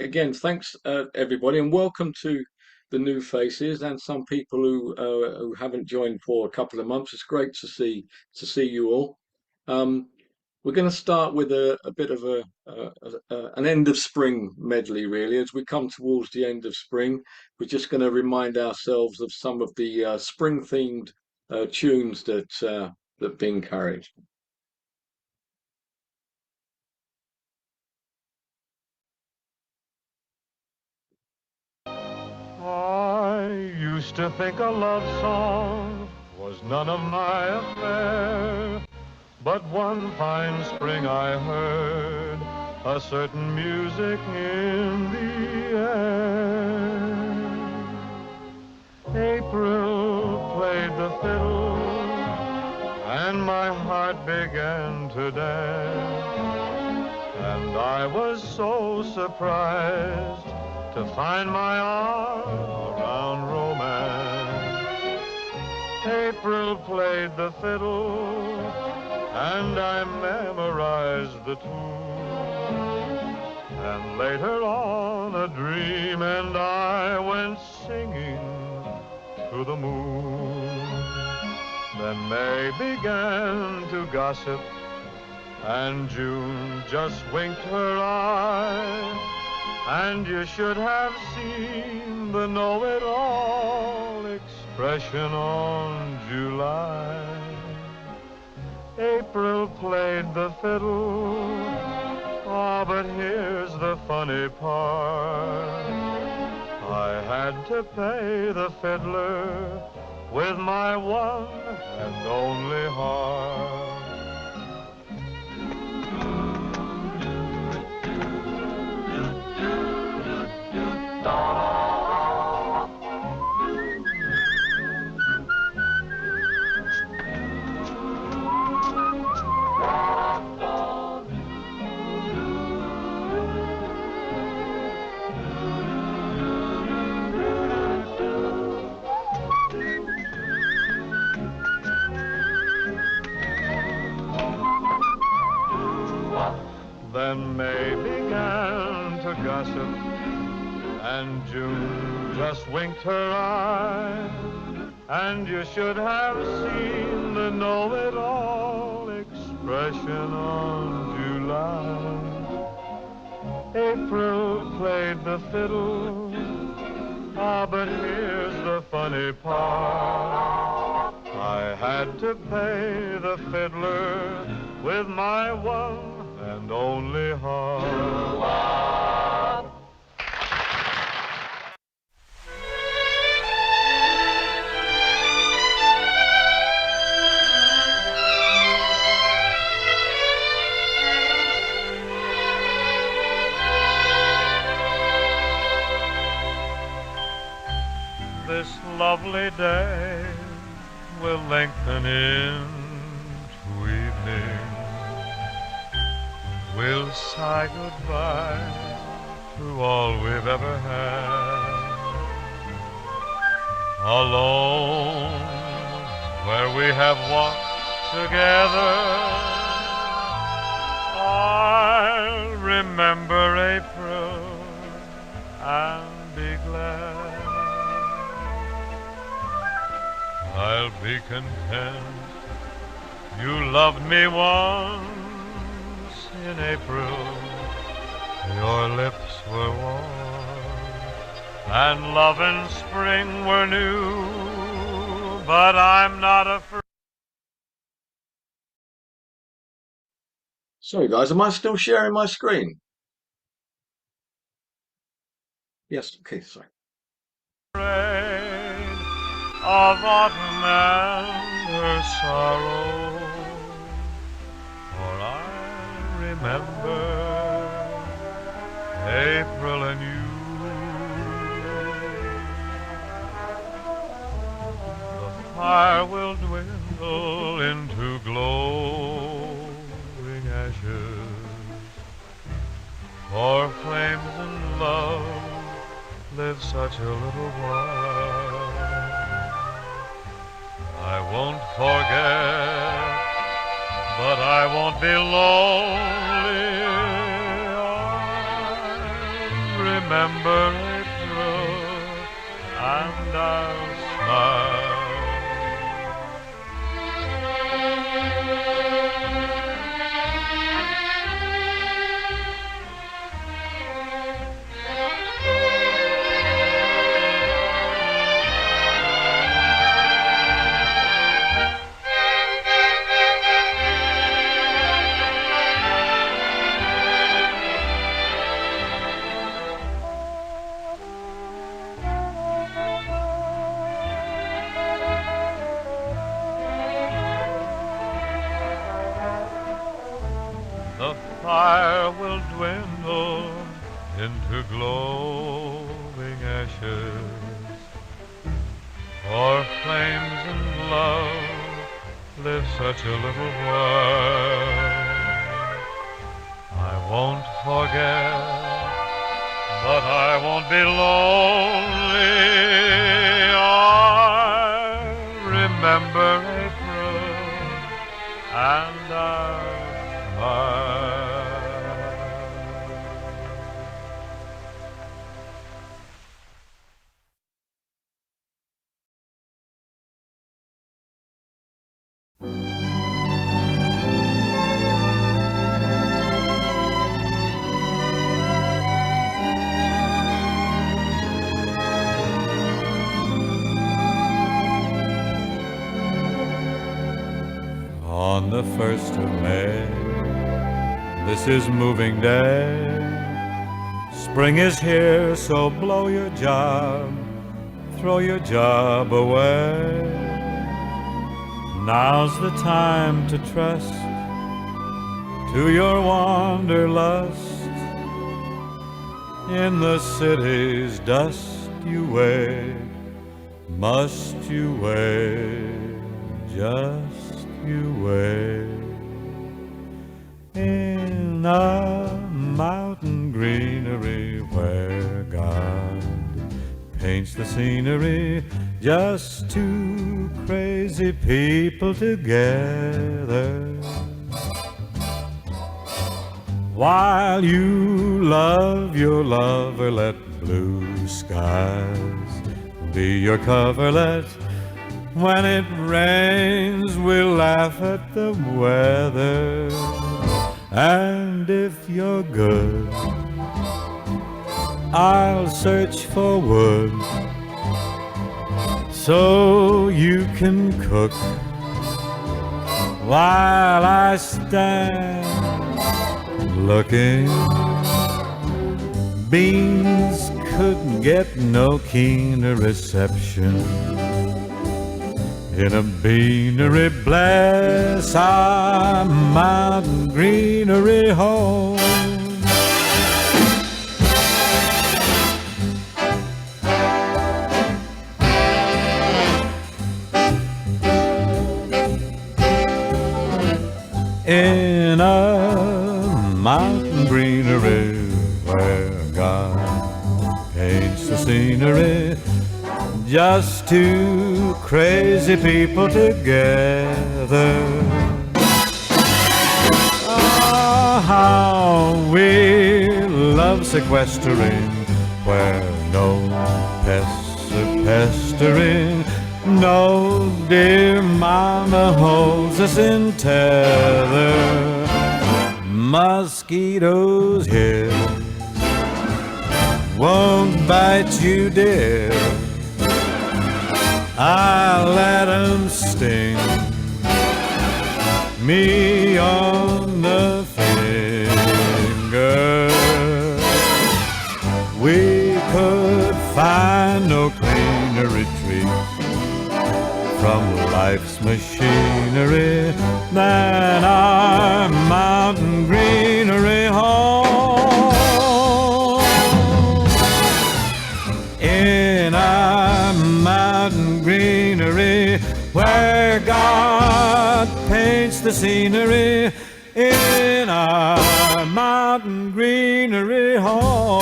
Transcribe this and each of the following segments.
again, thanks everybody, and welcome to the new faces and some people who haven't joined for a couple of months. It's great to see you all. Um, we're going to start with a bit of an end of spring medley, really. As we come towards the end of spring, we're just going to remind ourselves of some of the spring themed tunes that Bing carried. I used to think a love song was none of my affair, but one fine spring I heard a certain music in the air. April played the fiddle, and my heart began to dance, and I was so surprised to find my arm around romance. April played the fiddle, and I memorized the tune. And later on, a dream and I went singing to the moon. Then May began to gossip, and June just winked her eye. And you should have seen the know-it-all expression on July. April played the fiddle, ah, but here's the funny part. I had to pay the fiddler with my one and only heart. Then May began to gossip, and June just winked her eye. And you should have seen the know-it-all expression on July. April played the fiddle, ah, but here's the funny part. I had to pay the fiddler with my one and only heart. This lovely day will lengthen into evening. We'll say goodbye to all we've ever had. Alone, where we have walked together, I'll remember April and be glad. I'll be content you loved me once in April. Your lips were warm, and love in spring were new, but I'm not afraid. Sorry, guys, am I still sharing my screen? Yes, okay, sorry. Of autumn and her sorrow, for I remember April and you. The fire will dwindle into glowing ashes, for flames in love live such a little while. I won't forget, but I won't be lonely. I remember April and I'll smile. The fire will dwindle into glowing ashes, for flames and love live such a little while. I won't forget, but I won't be lonely. I remember April and I'll smile. On the 1st of May, this is moving day. Spring is here, so blow your job, throw your job away. Now's the time to trust to your wanderlust. In the city's dust you wait, must you wait, just you wait. In a mountain greenery where God paints the scenery, just two crazy people together. While you love your lover, let blue skies be your coverlet. When it rains, we'll laugh at the weather. And if you're good, I'll search for wood so you can cook while I stand looking. Beans couldn't get no keener reception in a beanery. Bless our mountain greenery home. In a mountain greenery where God paints the scenery, just two crazy people together. Oh, how we love sequestering where no pests are pestering. No dear mama holds us in tether. Mosquitoes here won't bite you, dear. I let 'em sting me on the finger. We could find no cleaner retreat from life's machinery than our mountain greenery home. In our mountain greenery where God paints the scenery, in our mountain greenery home.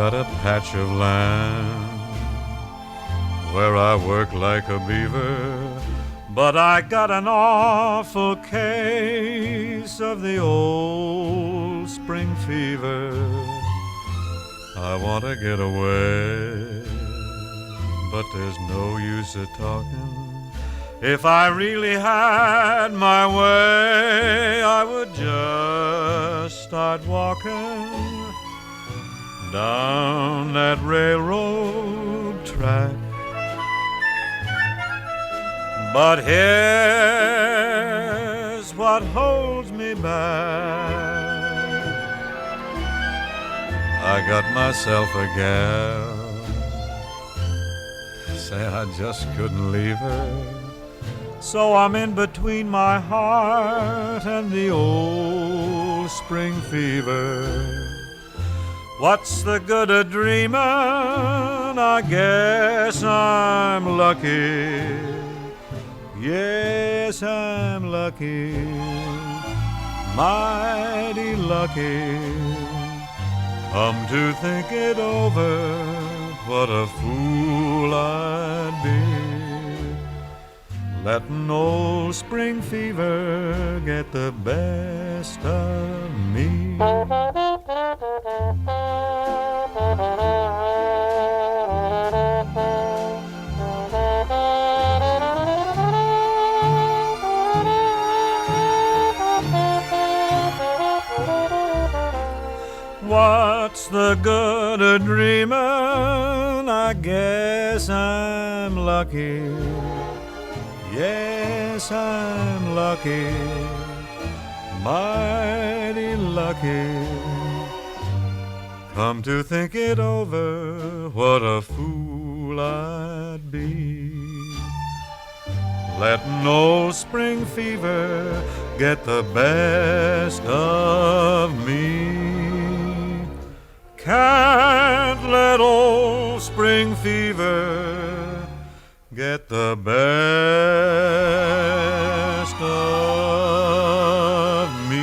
got a patch of land where I work like a beaver, but I got an awful case of the old spring fever. I want to get away, but there's no use of talking. If I really had my way, I would just start walking down that railroad track. But here's what holds me back. I got myself a gal, say I just couldn't leave her. So I'm in between my heart and the old spring fever. What's the good of dreaming? I guess I'm lucky. Yes, I'm lucky, mighty lucky. Come to think it over, what a fool I'd be, letting old spring fever get the best of me. What's the good of dreaming? I guess I'm lucky. Yes, I'm lucky, mighty lucky. Come to think it over, what a fool I'd be, letting old spring fever get the best of me. Can't let old spring fever get the best of me.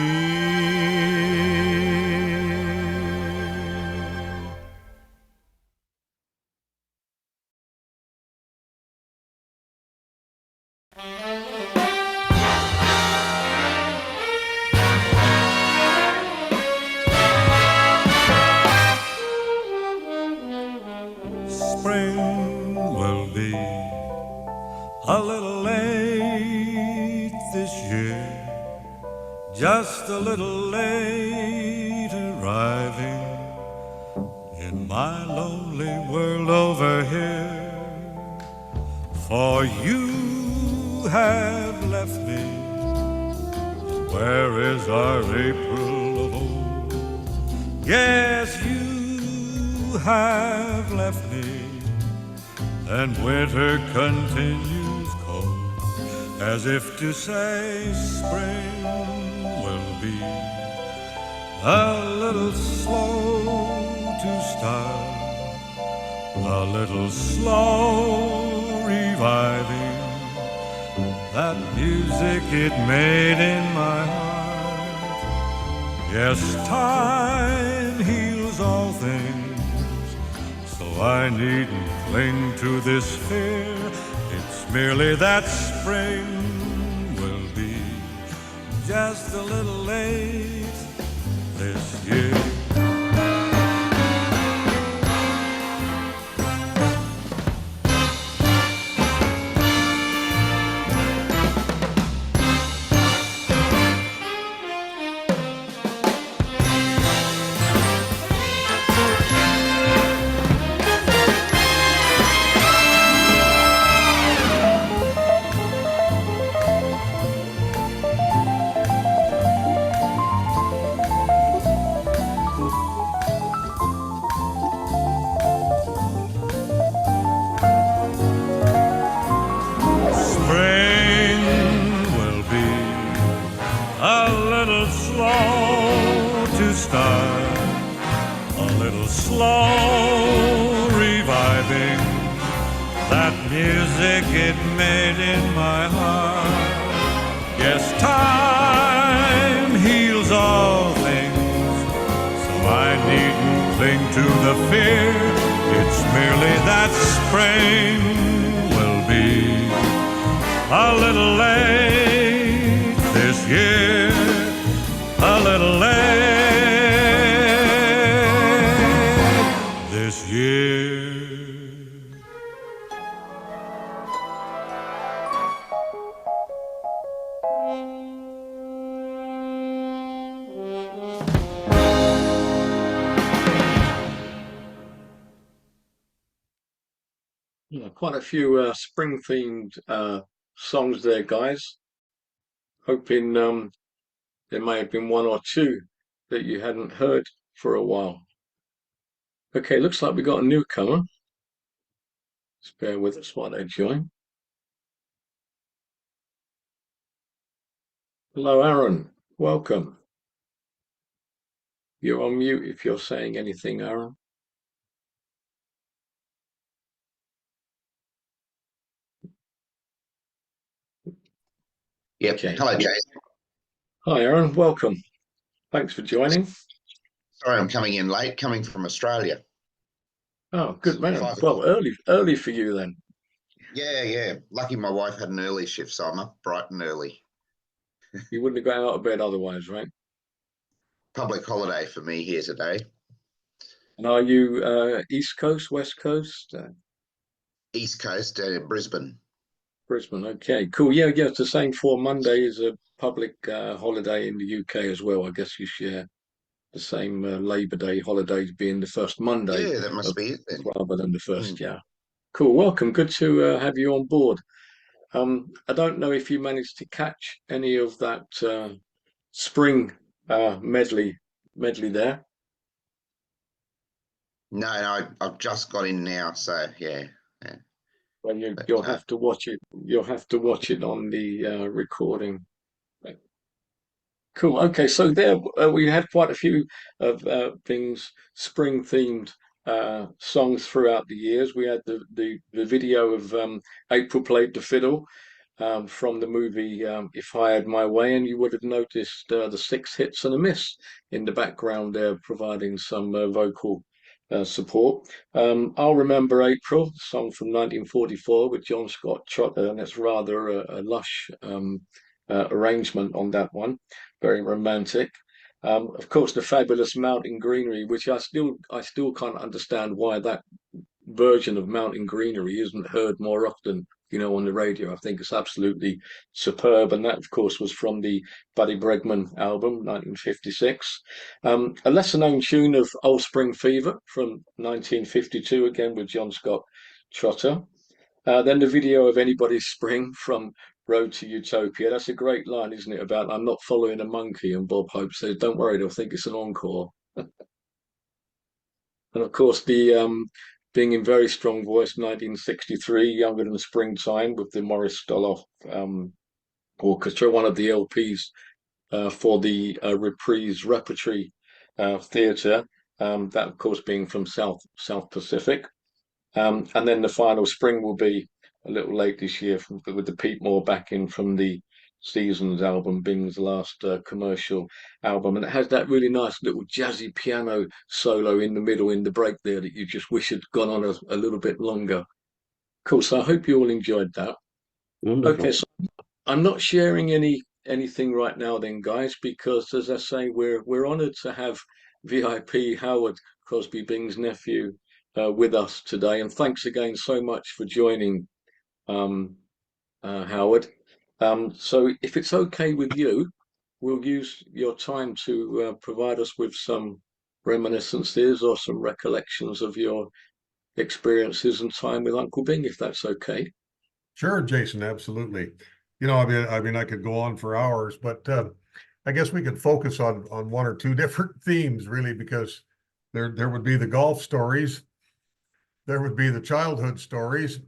Spring will be a little late this year, just a little late arriving in my lonely world over here. For you have left me, where is our April of old? Yes, you have left me, and winter continues cold, as if to say spring will be a little slow to start, a little slow reviving that music it made in my heart. Yes, time heals all things, so I needn't cling to this fear. It's merely that spring will be just a little late this year. Slow reviving that music it made in my heart. Yes, time heals all things, so I needn't cling to the a fear. It's merely that spring will be a little late this year, a little late this year. Yeah, quite a few spring-themed songs there, guys. Hoping there may have been one or two that you hadn't heard for a while. Okay, looks like we got a newcomer. Just bear with us while they join. Hello, Aaron. Welcome. You're on mute if you're saying anything, Aaron. Yep. Okay. Hello, Jason. Hi, Aaron. Welcome. Thanks for joining. Sorry, I'm coming in late, coming from Australia. Oh, good It's man. 5 Well, o'clock. early for you then. Yeah. Lucky my wife had an early shift, so I'm up bright and early. You wouldn't have got out of bed otherwise, right? Public holiday for me here today. And are you East Coast, West Coast? East Coast, Brisbane. Brisbane. Okay, cool. Yeah, it's the same for Monday is a public holiday in the UK as well. I guess you share the same Labor Day holidays being the first Monday Yeah, that must of, be it then. rather than the Mm. first. Yeah. Cool. Welcome. Good to have you on board. I don't know if you managed to catch any of that spring medley there. No, I've just got in now, so yeah. Well, But, you'll have to watch it. You'll have to watch it on the recording. Cool. Okay, so there we had quite a few of things spring themed songs throughout the years. We had the video of April Played the Fiddle from the movie If I Had My Way, and you would have noticed the six hits and a miss in the background there, providing some vocal support. I'll Remember April, song from 1944 with John Scott Trotter, and it's rather a lush arrangement on that one, very romantic. Of course, the fabulous Mountain Greenery, which I still can't understand why that version of Mountain Greenery isn't heard more often, on the radio. I think it's absolutely superb. And that, of course, was from the Buddy Bregman album, 1956. A lesser known tune of Old Spring Fever from 1952, again with John Scott Trotter. Then the video of Anybody's Spring from Road to Utopia. That's a great line, isn't it? About I'm not following a monkey. And Bob Hope says, don't worry, they'll think it's an encore. And of course, the being in very strong voice, 1963, Younger Than Springtime, with the Morris Stoloff Orchestra, one of the LPs for the Reprise Repertory Theatre. That, of course, being from South Pacific. And then the final Spring will be a little late this year with the Pete Moore backing from the Seasons album, Bing's last commercial album. And it has that really nice little jazzy piano solo in the middle, in the break there, that you just wish had gone on a little bit longer. Cool. So I hope you all enjoyed that. Wonderful. Okay, so I'm not sharing anything right now then, guys, because as I say, we're honoured to have VIP Howard Crosby, Bing's nephew, with us today. And thanks again so much for joining, Howard. So if it's okay with you, we'll use your time to provide us with some reminiscences or some recollections of your experiences and time with Uncle Bing, if that's okay. Sure, Jason, absolutely. I mean, I could go on for hours, but I guess we could focus on one or two different themes, really, because there would be the golf stories, there would be the childhood stories,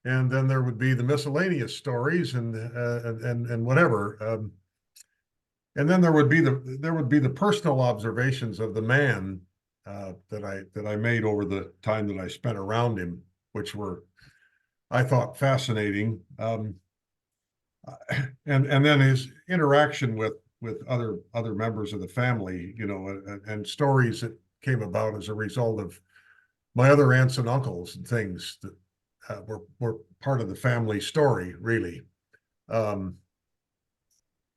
and then there would be the miscellaneous stories and whatever. And then there would be the personal observations of the man that I made over the time that I spent around him, which were, I thought, fascinating. And then his interaction with other members of the family, and stories that came about as a result of my other aunts and uncles and things that were part of the family story, really.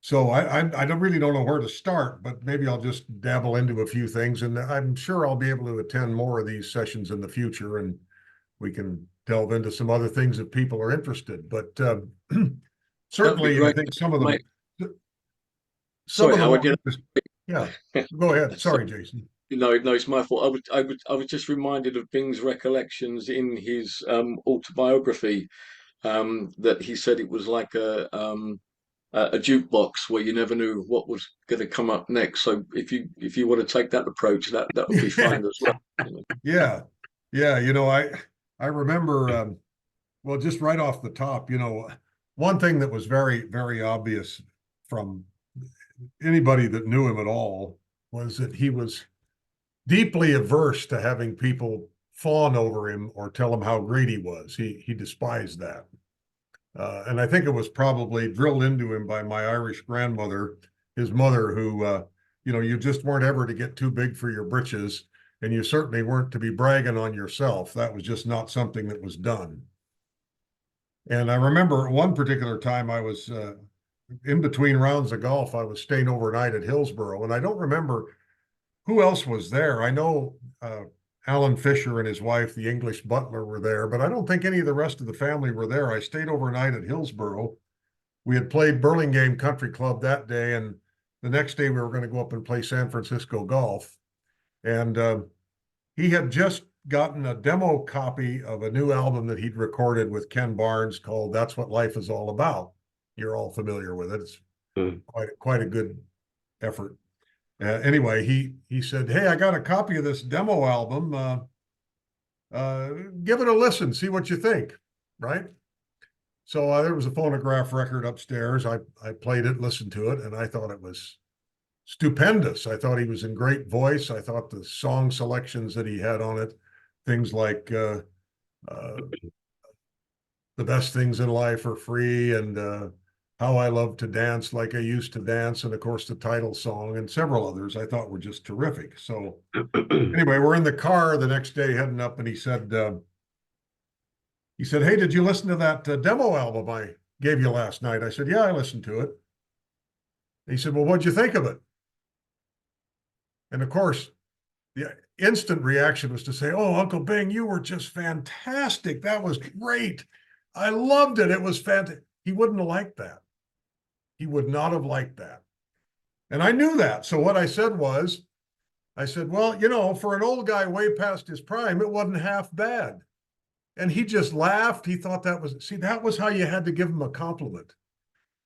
So I don't really don't know where to start, but maybe I'll just dabble into a few things, and I'm sure I'll be able to attend more of these sessions in the future, and we can delve into some other things if people are interested. But That'd be certainly, I great, think some of mate. some Sorry, of the more Howard. yeah. Go ahead. So, Sorry, Jason. no, it's my fault. I was just reminded of Bing's recollections in his autobiography, that he said it was like a jukebox where you never knew what was going to come up next. So if you want to take that approach, that would be Yeah, fine as well. You know. yeah, yeah. I remember well, just right off the top, one thing that was very, very obvious from anybody that knew him at all was that he was deeply averse to having people fawn over him or tell him how great he was. He despised that. And I think it was probably drilled into him by my Irish grandmother, his mother, who, you just weren't ever to get too big for your britches, and you certainly weren't to be bragging on yourself. That was just not something that was done. And I remember one particular time I was in between rounds of golf, I was staying overnight at Hillsborough, and I don't remember who else was there. I know Alan Fisher and his wife, the English butler, were there, but I don't think any of the rest of the family were there. I stayed overnight at Hillsborough. We had played Burlingame Country Club that day, and the next day we were going to go up and play San Francisco golf. And he had just gotten a demo copy of a new album that he'd recorded with Ken Barnes called "That's What Life Is All About." You're all familiar with it. It's quite a good effort. Anyway, he said, "Hey, I got a copy of this demo album. Give it a listen, see what you think." Right? So there was a phonograph record upstairs. I played it, listened to it, and I thought it was stupendous. I thought he was in great voice. I thought the song selections that he had on it, things like "The Best Things in Life Are Free" and "How I Love to Dance Like I Used to Dance," and of course the title song and several others I thought were just terrific. So anyway, we're in the car the next day heading up, and he said, "Hey, did you listen to that demo album I gave you last night?" I said, "Yeah, I listened to it." He said, "Well, what'd you think of it?" And of course, the instant reaction was to say, "Oh, Uncle Bing, you were just fantastic. That was great. I loved it. It was fantastic." He wouldn't have liked that. He would not have liked that. And I knew that. So what I said, "Well, for an old guy way past his prime, it wasn't half bad." And he just laughed. He thought that was how you had to give him a compliment.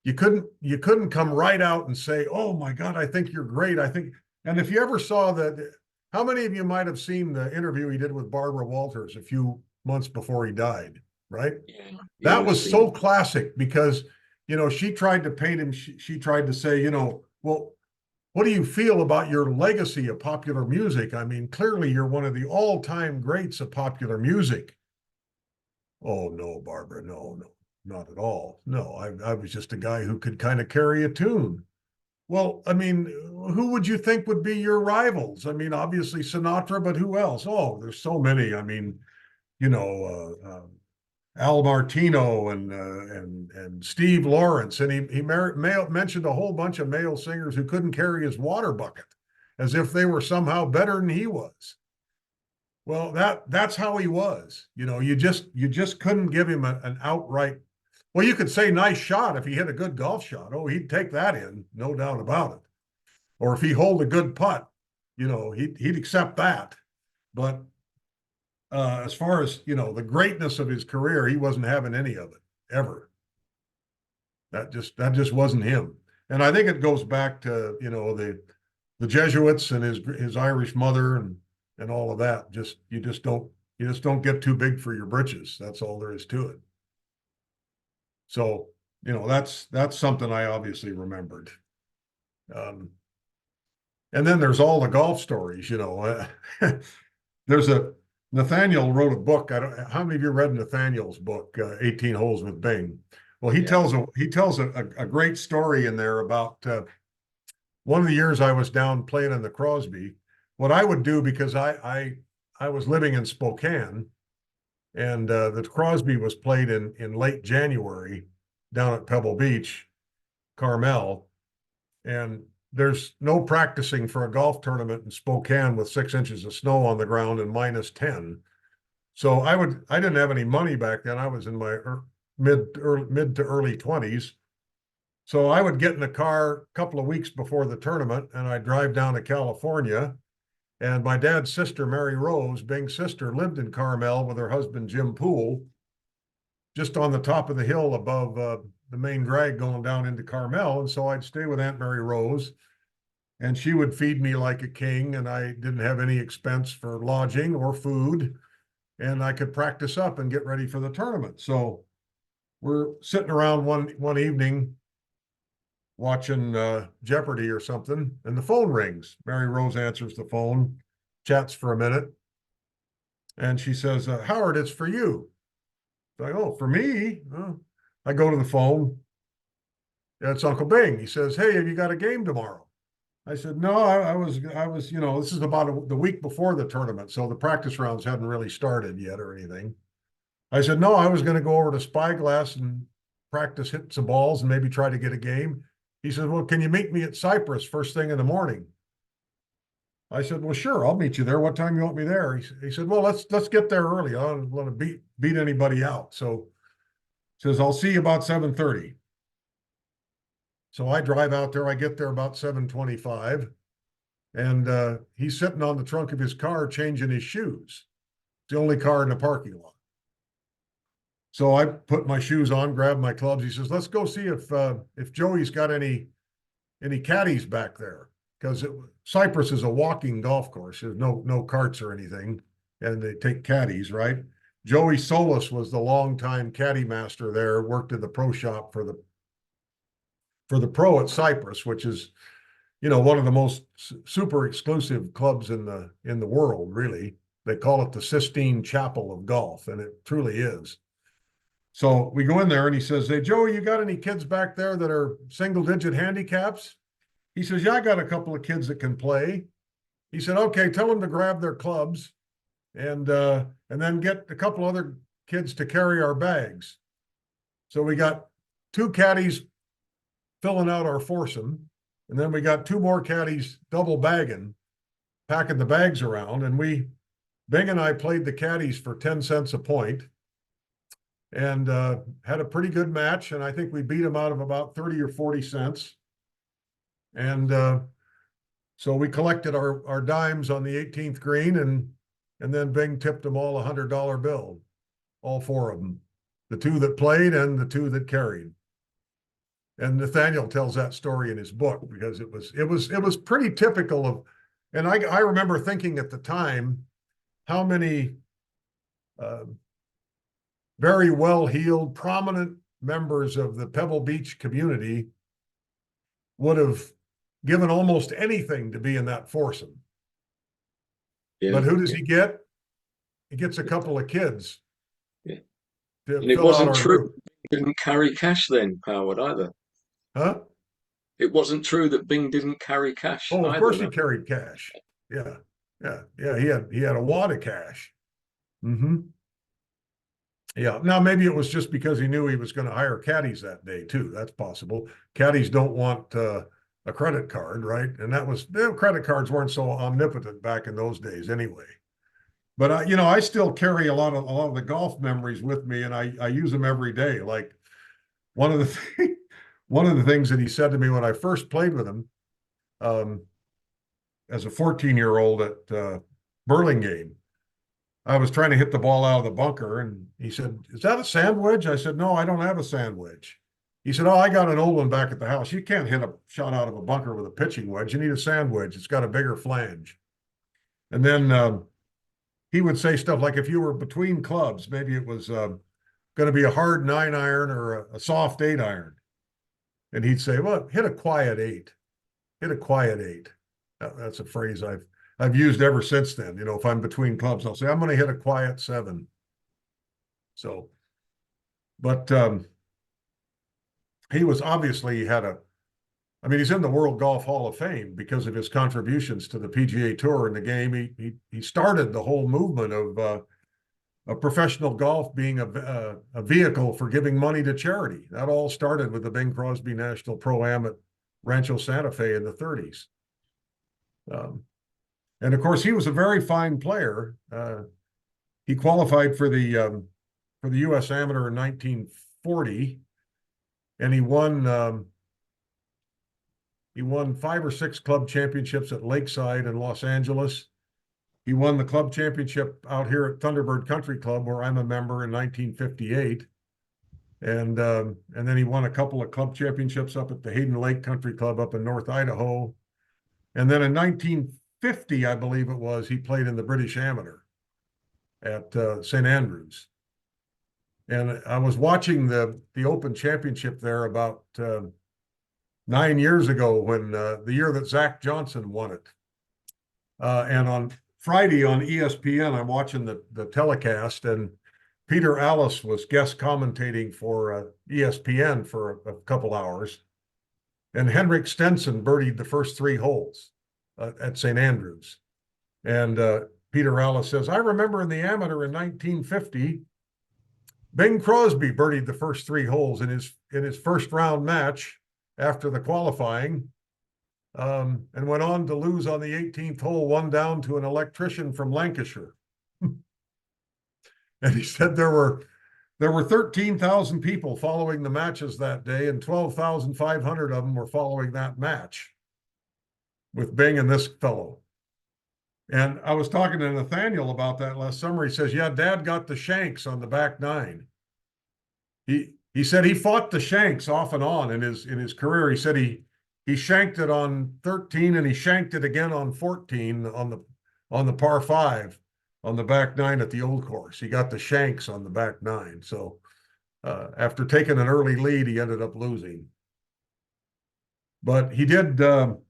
You couldn't come right out and say, "Oh my God, I think you're great. I think." And if you ever saw that, how many of you might have seen the interview he did with Barbara Walters a few months before he died, right? Yeah, That yeah, was so classic because, she tried to paint him. She tried to say, "Well, what do you feel about your legacy of popular music? I mean, clearly you're one of the all-time greats of popular music." "Oh, no, Barbara, no, not at all. No, I was just a guy who could kind of carry a tune." "Well, I mean, who would you think would be your rivals? I mean, obviously Sinatra, but who else?" "Oh, there's so many. I mean, Al Martino and Steve Lawrence." And he mentioned a whole bunch of male singers who couldn't carry his water bucket, as if they were somehow better than he was. Well, that's how he was. You just couldn't give him an outright. Well, you could say "nice shot" if he hit a good golf shot. Oh, he'd take that in, no doubt about it. Or if he hold a good putt, he'd accept that. But as far as the greatness of his career, he wasn't having any of it ever. That just wasn't him. And I think it goes back to the Jesuits and his Irish mother and all of that. You just don't get too big for your britches. That's all there is to it. So that's something I obviously remembered. And then there's all the golf stories. There's Nathaniel wrote a book. How many of you read Nathaniel's book, 18 Holes with Bing? Well, he tells a great story in there about one of the years I was down playing in the Crosby. what I would do, because I was living in Spokane, and the Crosby was played in late January down at Pebble Beach, Carmel, and there's no practicing for a golf tournament in Spokane with 6 inches of snow on the ground and -10. So I didn't have any money back then. I was in my mid to early 20s. So I would get in the car a couple of weeks before the tournament, and I'd drive down to California. And my dad's sister, Mary Rose, Bing's sister, lived in Carmel with her husband, Jim Poole, just on the top of the hill above the main drag going down into Carmel. And so I'd stay with Aunt Mary Rose, and she would feed me like a king, and I didn't have any expense for lodging or food, and I could practice up and get ready for the tournament. So we're sitting around one evening watching Jeopardy or something, and the phone rings. Mary Rose answers the phone, chats for a minute, and she says, Howard, it's for you. I go, oh, for me? Oh. I go to the phone. It's Uncle Bing. He says, hey, have you got a game tomorrow? I said, no, I was, this is about the week before the tournament, so the practice rounds hadn't really started yet or anything. I said, no, I was going to go over to Spyglass and practice hitting some balls and maybe try to get a game. He said, well, can you meet me at Cypress first thing in the morning? I said, well, sure, I'll meet you there. What time you want me there? He said, well, let's get there early. I don't want to beat anybody out. So he says, I'll see you about 7:30. So I drive out there. I get there about 7:25, and he's sitting on the trunk of his car changing his shoes. It's the only car in the parking lot. So I put my shoes on, grab my clubs. He says, let's go see if Joey's got any caddies back there, because Cypress is a walking golf course. There's no carts or anything, and they take caddies, right? Joey Solis was the longtime caddy master there, worked in the pro shop for the pro at Cypress, which is, one of the most super exclusive clubs in the world, really. They call it the Sistine Chapel of golf, and it truly is. So we go in there, and he says, hey, Joey, you got any kids back there that are single-digit handicaps? He says, yeah, I got a couple of kids that can play. He said, okay, tell them to grab their clubs and then get a couple other kids to carry our bags. So we got 2 caddies filling out our foursome, and then we got 2 more caddies double bagging, packing the bags around, and Bing and I played the caddies for 10 cents a point, and had a pretty good match, and I think we beat them out of about 30 or 40 cents. And so we collected our dimes on the 18th green, and then Bing tipped them all $100 bill, all 4 of them, the 2 that played and the 2 that carried. And Nathaniel tells that story in his book, because it was pretty typical of, and I remember thinking at the time how many very well-heeled, prominent members of the Pebble Beach community would have given almost anything to be in that foursome. Yeah. But who does he get? He gets a couple of kids. Yeah. And it wasn't true. He didn't carry cash then, Howard, either. Huh? It wasn't true that Bing didn't carry cash. Oh, of either, course he carried cash. Yeah. He had a wad of cash. Mm-hmm. Yeah. Now, maybe it was just because he knew he was going to hire caddies that day, too. That's possible. Caddies don't want a credit card, right? And credit cards weren't so omnipotent back in those days anyway. But, I still carry a lot of the golf memories with me, and I use them every day. Like one of the things that he said to me when I first played with him as a 14-year-old at Burlingame, I was trying to hit the ball out of the bunker, and he said, is that a sandwich? I said, no, I don't have a sandwich. He said, oh, I got an old one back at the house. You can't hit a shot out of a bunker with a pitching wedge. You need a sandwich. It's got a bigger flange. And then he would say stuff like, if you were between clubs, maybe it was going to be a hard 9-iron or a soft 8-iron. And he'd say, well, hit a quiet 8. Hit a quiet 8. That's a phrase I've used ever since then. If I'm between clubs, I'll say, I'm going to hit a quiet 7. So, but he was obviously, he had I mean, he's in the World Golf Hall of Fame because of his contributions to the PGA Tour and the game. He started the whole movement of professional golf being a vehicle for giving money to charity. That all started with the Bing Crosby National Pro-Am at Rancho Santa Fe in the 30s. And of course, he was a very fine player. He qualified for the U.S. Amateur in 1940, and he won 5 or 6 club championships at Lakeside in Los Angeles. He won the club championship out here at Thunderbird Country Club, where I'm a member, in 1958. And then he won a couple of club championships up at the Hayden Lake Country Club up in North Idaho. And then in 1950, I believe it was, he played in the British Amateur at St. Andrews. And I was watching the Open Championship there about 9 years ago, when the year that Zach Johnson won it. And on Friday on ESPN, I'm watching the telecast, and Peter Allis was guest commentating for ESPN for a couple hours. And Henrik Stenson birdied the first 3 holes at St. Andrews. And Peter Allis says, I remember in the amateur in 1950, Bing Crosby birdied the first 3 holes in his first round match after the qualifying, and went on to lose on the 18th hole, 1 down to an electrician from Lancashire. And he said there were 13,000 people following the matches that day, and 12,500 of them were following that match with Bing and this fellow. And I was talking to Nathaniel about that last summer. He says, yeah, Dad got the shanks on the back 9. He said he fought the shanks off and on in his career. He said he shanked it on 13, and he shanked it again on 14 on the par 5 on the back 9 at the old course. He got the shanks on the back 9. So after taking an early lead, he ended up losing. But he did love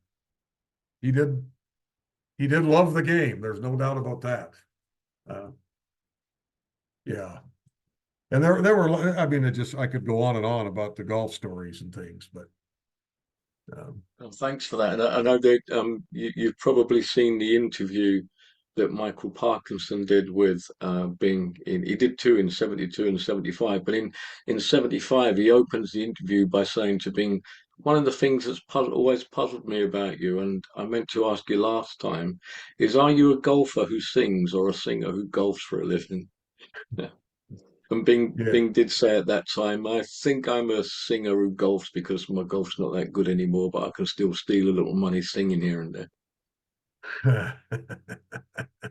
the game. There's no doubt about that. Yeah. And there were, I mean, I could go on and on about the golf stories and things, but. Well, thanks for that. And I know that you've probably seen the interview that Michael Parkinson did with Bing. He did 2 in 72 and 75, but in 75, he opens the interview by saying to Bing, one of the things that's always puzzled me about you, and I meant to ask you last time, is are you a golfer who sings or a singer who golfs for a living? Yeah. And Bing did say at that time, I think I'm a singer who golfs because my golf's not that good anymore, but I can still steal a little money singing here and there.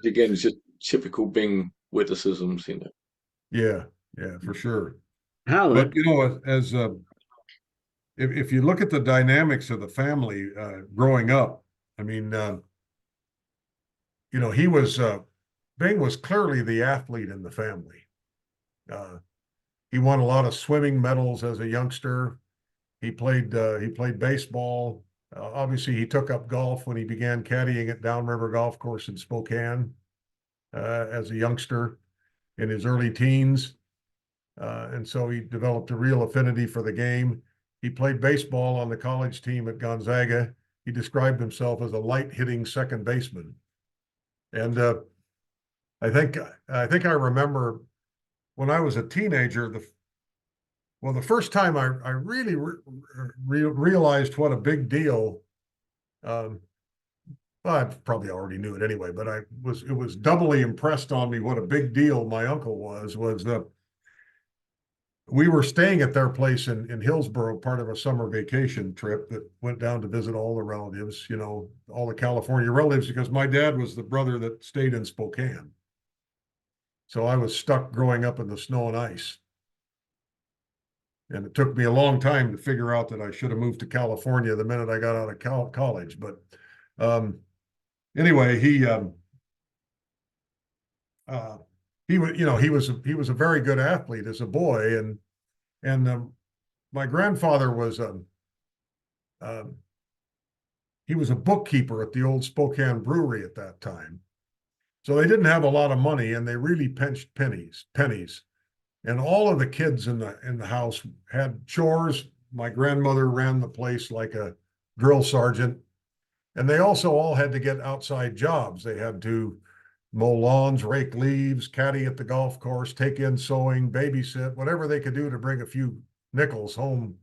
Again, it's just typical Bing witticisms, you know. Yeah, for sure. Howard. But, you know, as if you look at the dynamics of the family growing up, I mean, you know, Bing was clearly the athlete in the family. He won a lot of swimming medals as a youngster. He played baseball. Obviously, he took up golf when he began caddying at Downriver Golf Course in Spokane as a youngster in his early teens. And so he developed a real affinity for the game. He played baseball on the college team at Gonzaga. He described himself as a light-hitting second baseman. And I think I remember when I was a teenager, the first time I really realized what a big deal, well, I probably already knew it anyway, but it was doubly impressed on me what a big deal my uncle was we were staying at their place in Hillsborough, part of a summer vacation trip that went down to visit all the relatives, you know, all the California relatives, because my dad was the brother that stayed in Spokane. So I was stuck growing up in the snow and ice. And it took me a long time to figure out that I should have moved to California the minute I got out of college. But anyway, he was a very good athlete as a boy, and my grandfather was he was a bookkeeper at the old Spokane brewery at that time. So they didn't have a lot of money, and they really pinched pennies. And all of the kids in the house had chores. My grandmother ran the place like a drill sergeant. And they also all had to get outside jobs. They had to mow lawns, rake leaves, caddy at the golf course, take in sewing, babysit, whatever they could do to bring a few nickels home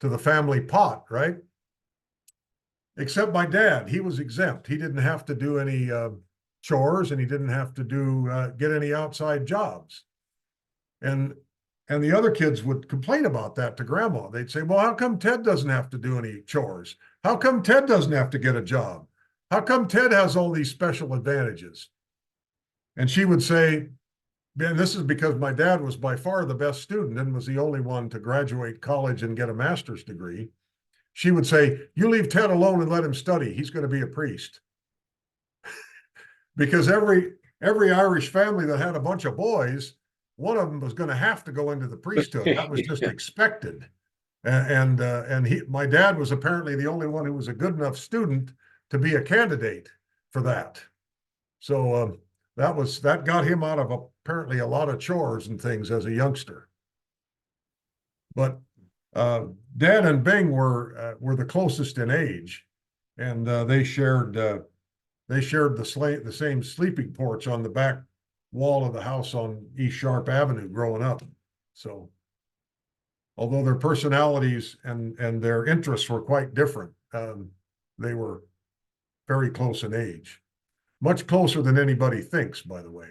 to the family pot, right? Except my dad, he was exempt. He didn't have to do any chores, and he didn't have to get any outside jobs. And the other kids would complain about that to grandma. They'd say, well, how come Ted doesn't have to do any chores? How come Ted doesn't have to get a job? How come Ted has all these special advantages? And she would say, man, this is because my dad was by far the best student and was the only one to graduate college and get a master's degree. She would say, you leave Ted alone and let him study. He's going to be a priest. Because every Irish family that had a bunch of boys, one of them was going to have to go into the priesthood. That was just expected. And my dad was apparently the only one who was a good enough student to be a candidate for that. So that got him out of apparently a lot of chores and things as a youngster. But Dad and Bing were the closest in age, and they shared the same sleeping porch on the back wall of the house on East Sharp Avenue growing up. So although their personalities and their interests were quite different, they were very close in age, much closer than anybody thinks, by the way.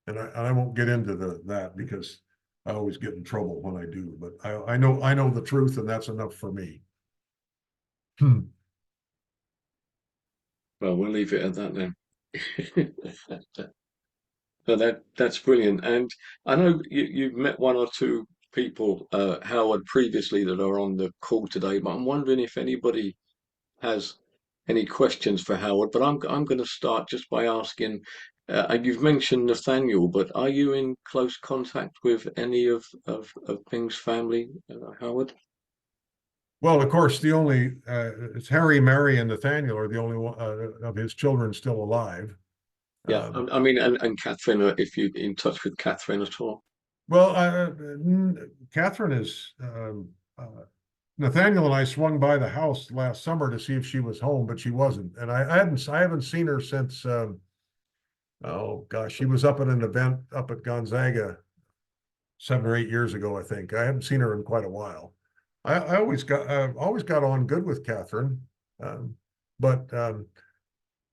And I won't get into that because I always get in trouble when I do, but I know the truth, and that's enough for me. Well, we'll leave it at that then. So that's brilliant. And I know you've met one or two people, Howard, previously that are on the call today, but I'm wondering if anybody has any questions for Howard. But I'm going to start just by asking, and you've mentioned Nathaniel, but are you in close contact with any of Bing's family, Howard? Well, of course, the only it's Harry, Mary, and Nathaniel are the only one of his children still alive. Yeah, I mean, and Catherine, if you're in touch with Catherine at all. Well, Catherine is Nathaniel and I swung by the house last summer to see if she was home, but she wasn't, and I haven't seen her since. Oh gosh, she was up at an event up at Gonzaga 7 or 8 years ago, I think. I haven't seen her in quite a while. I always got on good with Catherine, but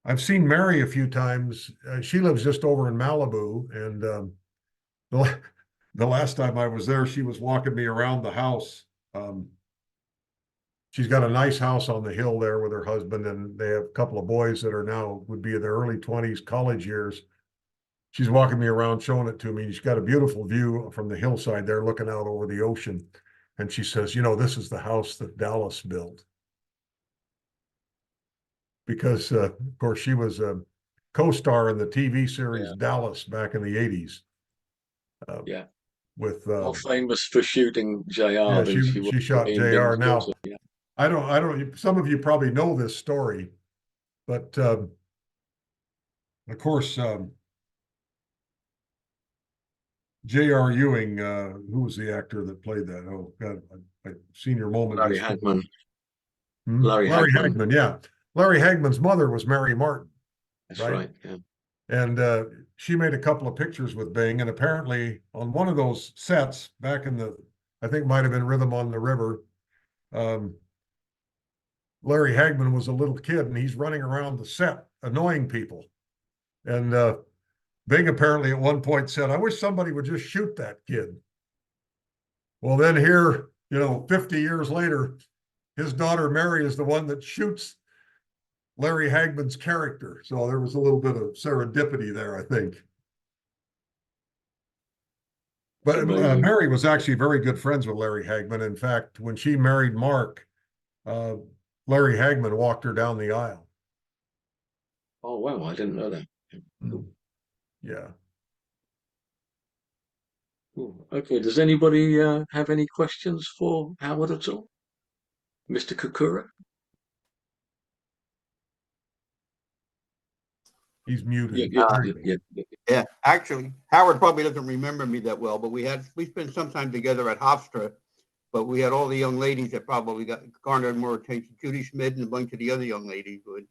I've seen Mary a few times. She lives just over in Malibu, and the last time I was there, she was walking me around the house. She's got a nice house on the hill there with her husband, and they have a couple of boys that would be in their early 20s, college years. She's walking me around, showing it to me. She's got a beautiful view from the hillside there, looking out over the ocean. And she says, this is the house that Dallas built. Because, of course, she was a co-star in the TV series Dallas back in the 80s. Yeah. With more famous for shooting JR yeah, than she shot JR. Now, I don't, some of you probably know this story, but of course, J.R. Ewing, who was the actor that played that? Oh, God, I senior moment. Larry Hagman. Larry Hagman, yeah. Larry Hagman's mother was Mary Martin. That's right, yeah. And she made a couple of pictures with Bing, and apparently on one of those sets back in I think might have been Rhythm on the River, Larry Hagman was a little kid, and he's running around the set annoying people. And Bing apparently at one point said, I wish somebody would just shoot that kid. Well, then here, 50 years later, his daughter Mary is the one that shoots Larry Hagman's character. So there was a little bit of serendipity there, I think. But Mary was actually very good friends with Larry Hagman. In fact, when she married Mark, Larry Hagman walked her down the aisle. Oh, wow, I didn't know that. Yeah. Cool. Okay, does anybody have any questions for Howard at all? Mr. Kokura? He's muted. Yeah, actually, Howard probably doesn't remember me that well, but we spent some time together at Hofstra but we had all the young ladies that probably garnered more attention. Judy Schmidt and a bunch of the other young ladies who were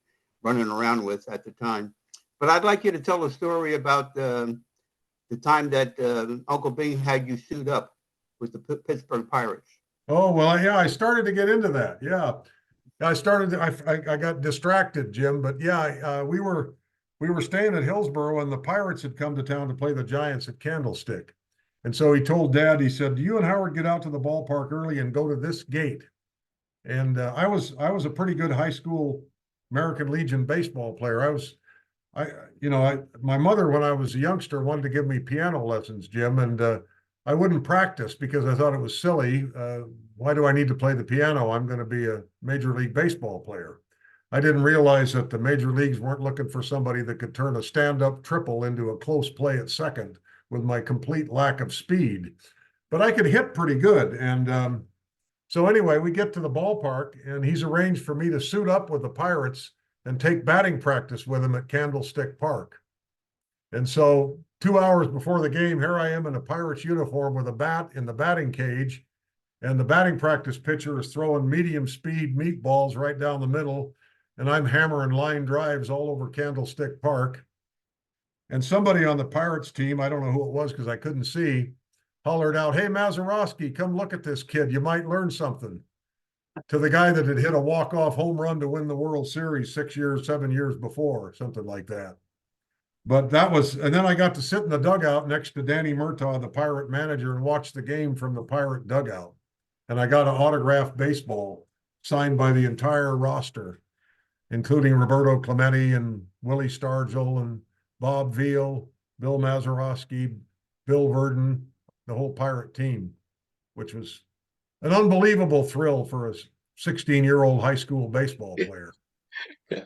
running around with at the time. But I'd like you to tell a story about the time that Uncle Bing had you suit up with the Pittsburgh Pirates. Oh, well, yeah, I started to get into that. Yeah. I got distracted, Jim, but yeah, we were staying at Hillsborough and the Pirates had come to town to play the Giants at Candlestick. And so he told Dad, he said, you and Howard get out to the ballpark early and go to this gate. And I was a pretty good high school American Legion baseball player. My mother, when I was a youngster, wanted to give me piano lessons, Jim, and I wouldn't practice because I thought it was silly. Why do I need to play the piano? I'm going to be a Major League Baseball player. I didn't realize that the major leagues weren't looking for somebody that could turn a stand-up triple into a close play at second with my complete lack of speed. But I could hit pretty good. And so anyway, we get to the ballpark and he's arranged for me to suit up with the Pirates and take batting practice with him at Candlestick Park. And so 2 hours before the game, here I am in a Pirates uniform with a bat in the batting cage. And the batting practice pitcher is throwing medium speed meatballs right down the middle. And I'm hammering line drives all over Candlestick Park. And somebody on the Pirates team, I don't know who it was because I couldn't see, hollered out, hey, Mazeroski, come look at this kid. You might learn something. To the guy that had hit a walk-off home run to win the World Series 7 years before, something like that. But and then I got to sit in the dugout next to Danny Murtaugh, the Pirate manager, and watch the game from the Pirate dugout. And I got an autographed baseball signed by the entire roster, including Roberto Clemente and Willie Stargell and Bob Veal, Bill Mazeroski, Bill Verdon, the whole Pirate team, which was an unbelievable thrill for a 16-year-old high school baseball player. Yeah.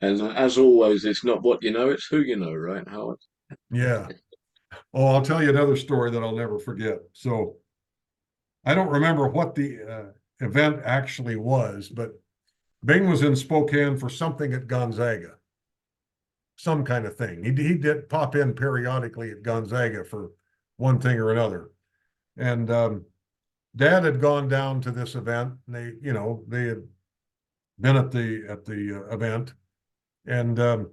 And as always, it's not what you know, it's who you know, right, Howard? Yeah. Oh, I'll tell you another story that I'll never forget. So I don't remember what the event actually was, but Bing was in Spokane for something at Gonzaga, some kind of thing. He did pop in periodically at Gonzaga for one thing or another. And Dad had gone down to this event. They had been at the event, and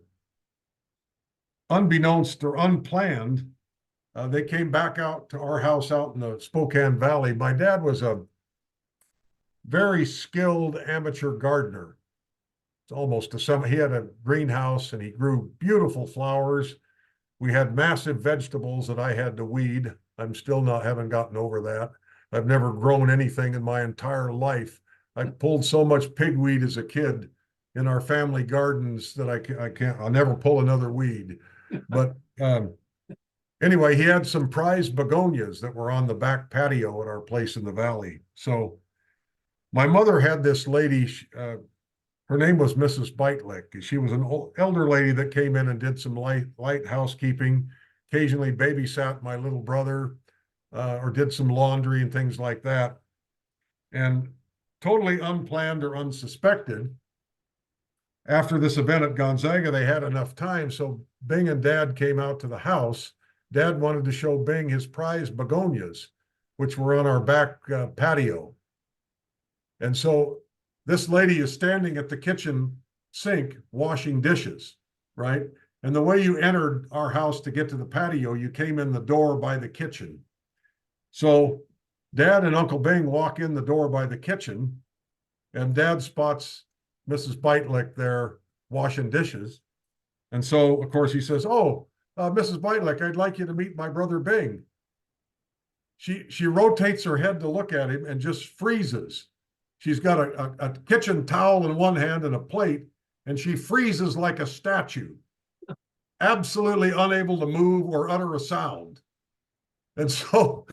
unbeknownst or unplanned, they came back out to our house out in the Spokane Valley. My dad was a very skilled amateur gardener. It's almost he had a greenhouse and he grew beautiful flowers. We had massive vegetables that I had to weed. I'm still haven't gotten over that. I've never grown anything in my entire life. I pulled so much pigweed as a kid in our family gardens that I'll never pull another weed. But anyway, he had some prized begonias that were on the back patio at our place in the valley. So my mother had this lady, her name was Mrs. Beitlick. She was an elder lady that came in and did some light housekeeping, occasionally babysat my little brother, or did some laundry and things like that. And totally unplanned or unsuspected, after this event at Gonzaga, they had enough time. So Bing and Dad came out to the house. Dad wanted to show Bing his prized begonias, which were on our back patio. And so this lady is standing at the kitchen sink washing dishes, right? And the way you entered our house to get to the patio, you came in the door by the kitchen. So Dad and Uncle Bing walk in the door by the kitchen, and Dad spots Mrs. Beitlick there washing dishes. And so, of course, he says, oh, Mrs. Beitlick, I'd like you to meet my brother Bing. She rotates her head to look at him and just freezes. She's got a kitchen towel in one hand and a plate, and she freezes like a statue, absolutely unable to move or utter a sound. And so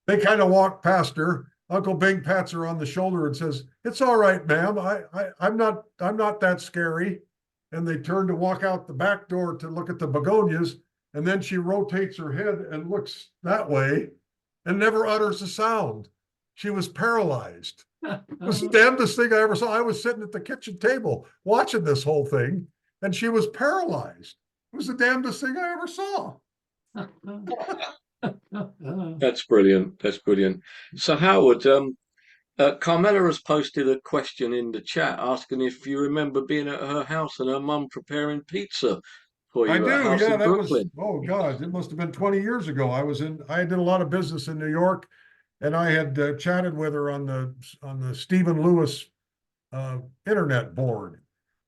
they kind of walk past her. Uncle Bing pats her on the shoulder and says, it's all right, ma'am. I'm not that scary. And they turn to walk out the back door to look at the begonias. And then she rotates her head and looks that way and never utters a sound. She was paralyzed. It was the damnedest thing I ever saw. I was sitting at the kitchen table watching this whole thing, and she was paralyzed. It was the damnedest thing I ever saw. That's brilliant. That's brilliant. So Howard, Carmela has posted a question in the chat asking if you remember being at her house and her mum preparing pizza for I you at a do. house Yeah, in that was, Brooklyn. oh God, it must have been 20 years ago. I did a lot of business in New York, and I had chatted with her on the Stephen Lewis uh, internet board.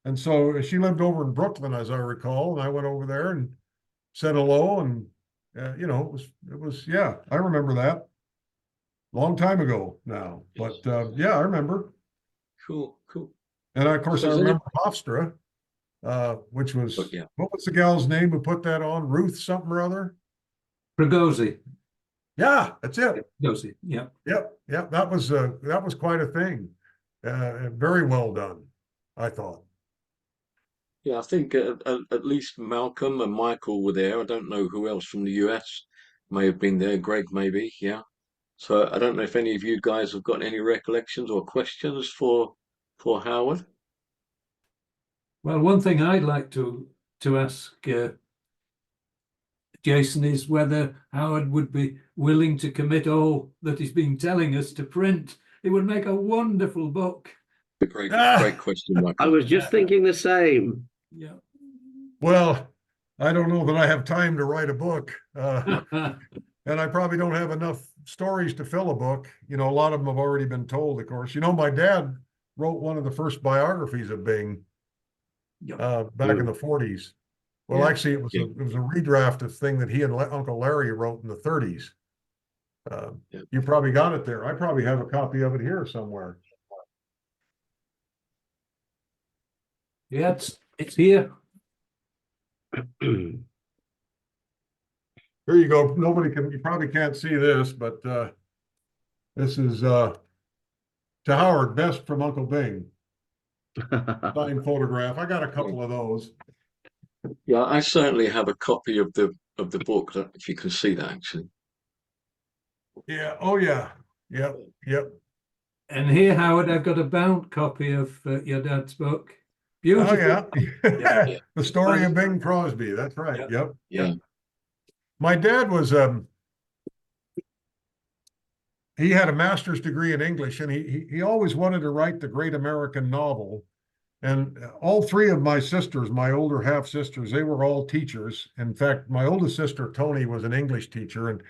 And so she lived over in Brooklyn, as I recall, and I went over there and said hello, and yeah, I remember that. Long time ago now, but yeah, I remember. Cool, cool. And of course, So I is any, remember Hofstra, which but was, yeah, what was the gal's name who put that on? Ruth something or other? Bragosi. Yeah, that's it. Bragosi. Yeah. Yep. That was quite a thing. Very well done, I thought. yeah. I think at least Malcolm and Michael were there. I don't know who else from the US may have been there. Greg, maybe. Yeah. So I don't know if any of you guys have got any recollections or questions for Howard. Well, one thing I'd like to ask Jason is whether Howard would be willing to commit all that he's been telling us to print. It would make a wonderful book. A great, great question, I Michael. was just thinking the same. Yeah. Well, I don't know that I have time to write a book. And I probably don't have enough stories to fill a book. You know, a lot of them have already been told, of course. You know, my dad wrote one of the first biographies of Bing back in the 40s. Well, Yeah. actually, it was a redraft of thing that he and Uncle Larry wrote in the 30s. You probably got it there. I probably have a copy of it here somewhere. Yeah, it's here. Here you go. You probably can't see this, but this is to Howard, best from Uncle Bing. Signed photograph. I got a couple of those. Yeah, I certainly have a copy of the book. If you can see that, actually. Yeah. Oh yeah. Yep. And here, Howard, I've got a bound copy of your dad's book. Oh Beautiful. yeah. The story of Bing Crosby. That's right. Yep. Yeah. My dad was he had a master's degree in English, and he always wanted to write the great American novel. And all three of my sisters, my older half sisters, they were all teachers. In fact, my oldest sister, Tony, was an English teacher. And,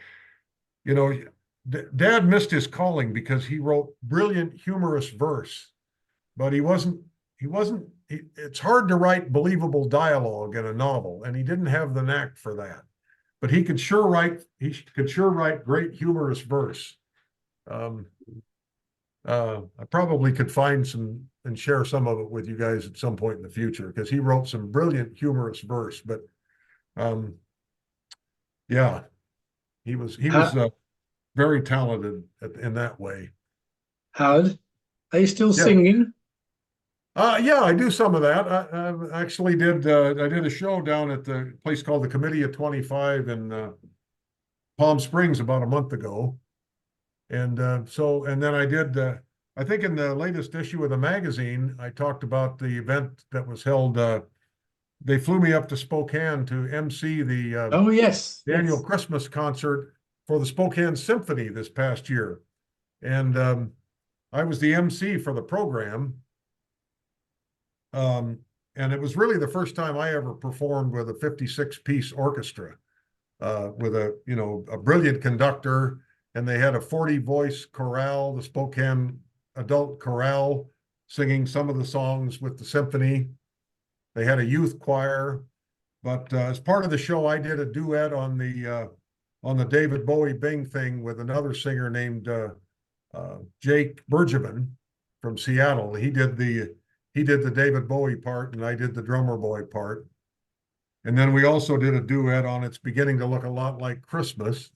you know, Dad missed his calling because he wrote brilliant, humorous verse, but it's hard to write believable dialogue in a novel, and he didn't have the knack for that. But he could sure write great humorous verse. I probably could find some and share some of it with you guys at some point in the future, because he wrote some brilliant humorous verse. But yeah, he was very talented in that way. Howard, are you still Yeah. singing? Yeah, I do some of that. I actually did. I did a show down at the place called the Committee of 25 in Palm Springs about a month ago, and then I did. I think in the latest issue of the magazine, I talked about the event that was held. They flew me up to Spokane to MC the Oh yes, annual yes. Christmas concert for the Spokane Symphony this past year, and I was the MC for the program. And it was really the first time I ever performed with a 56-piece orchestra, with a brilliant conductor, and they had a 40-voice chorale, the Spokane Adult Chorale, singing some of the songs with the symphony. They had a youth choir, but as part of the show, I did a duet on the David Bowie Bing thing with another singer named Jake Bergevin from Seattle. He did the David Bowie part, and I did the drummer boy part. And then we also did a duet on It's Beginning to Look a Lot Like Christmas.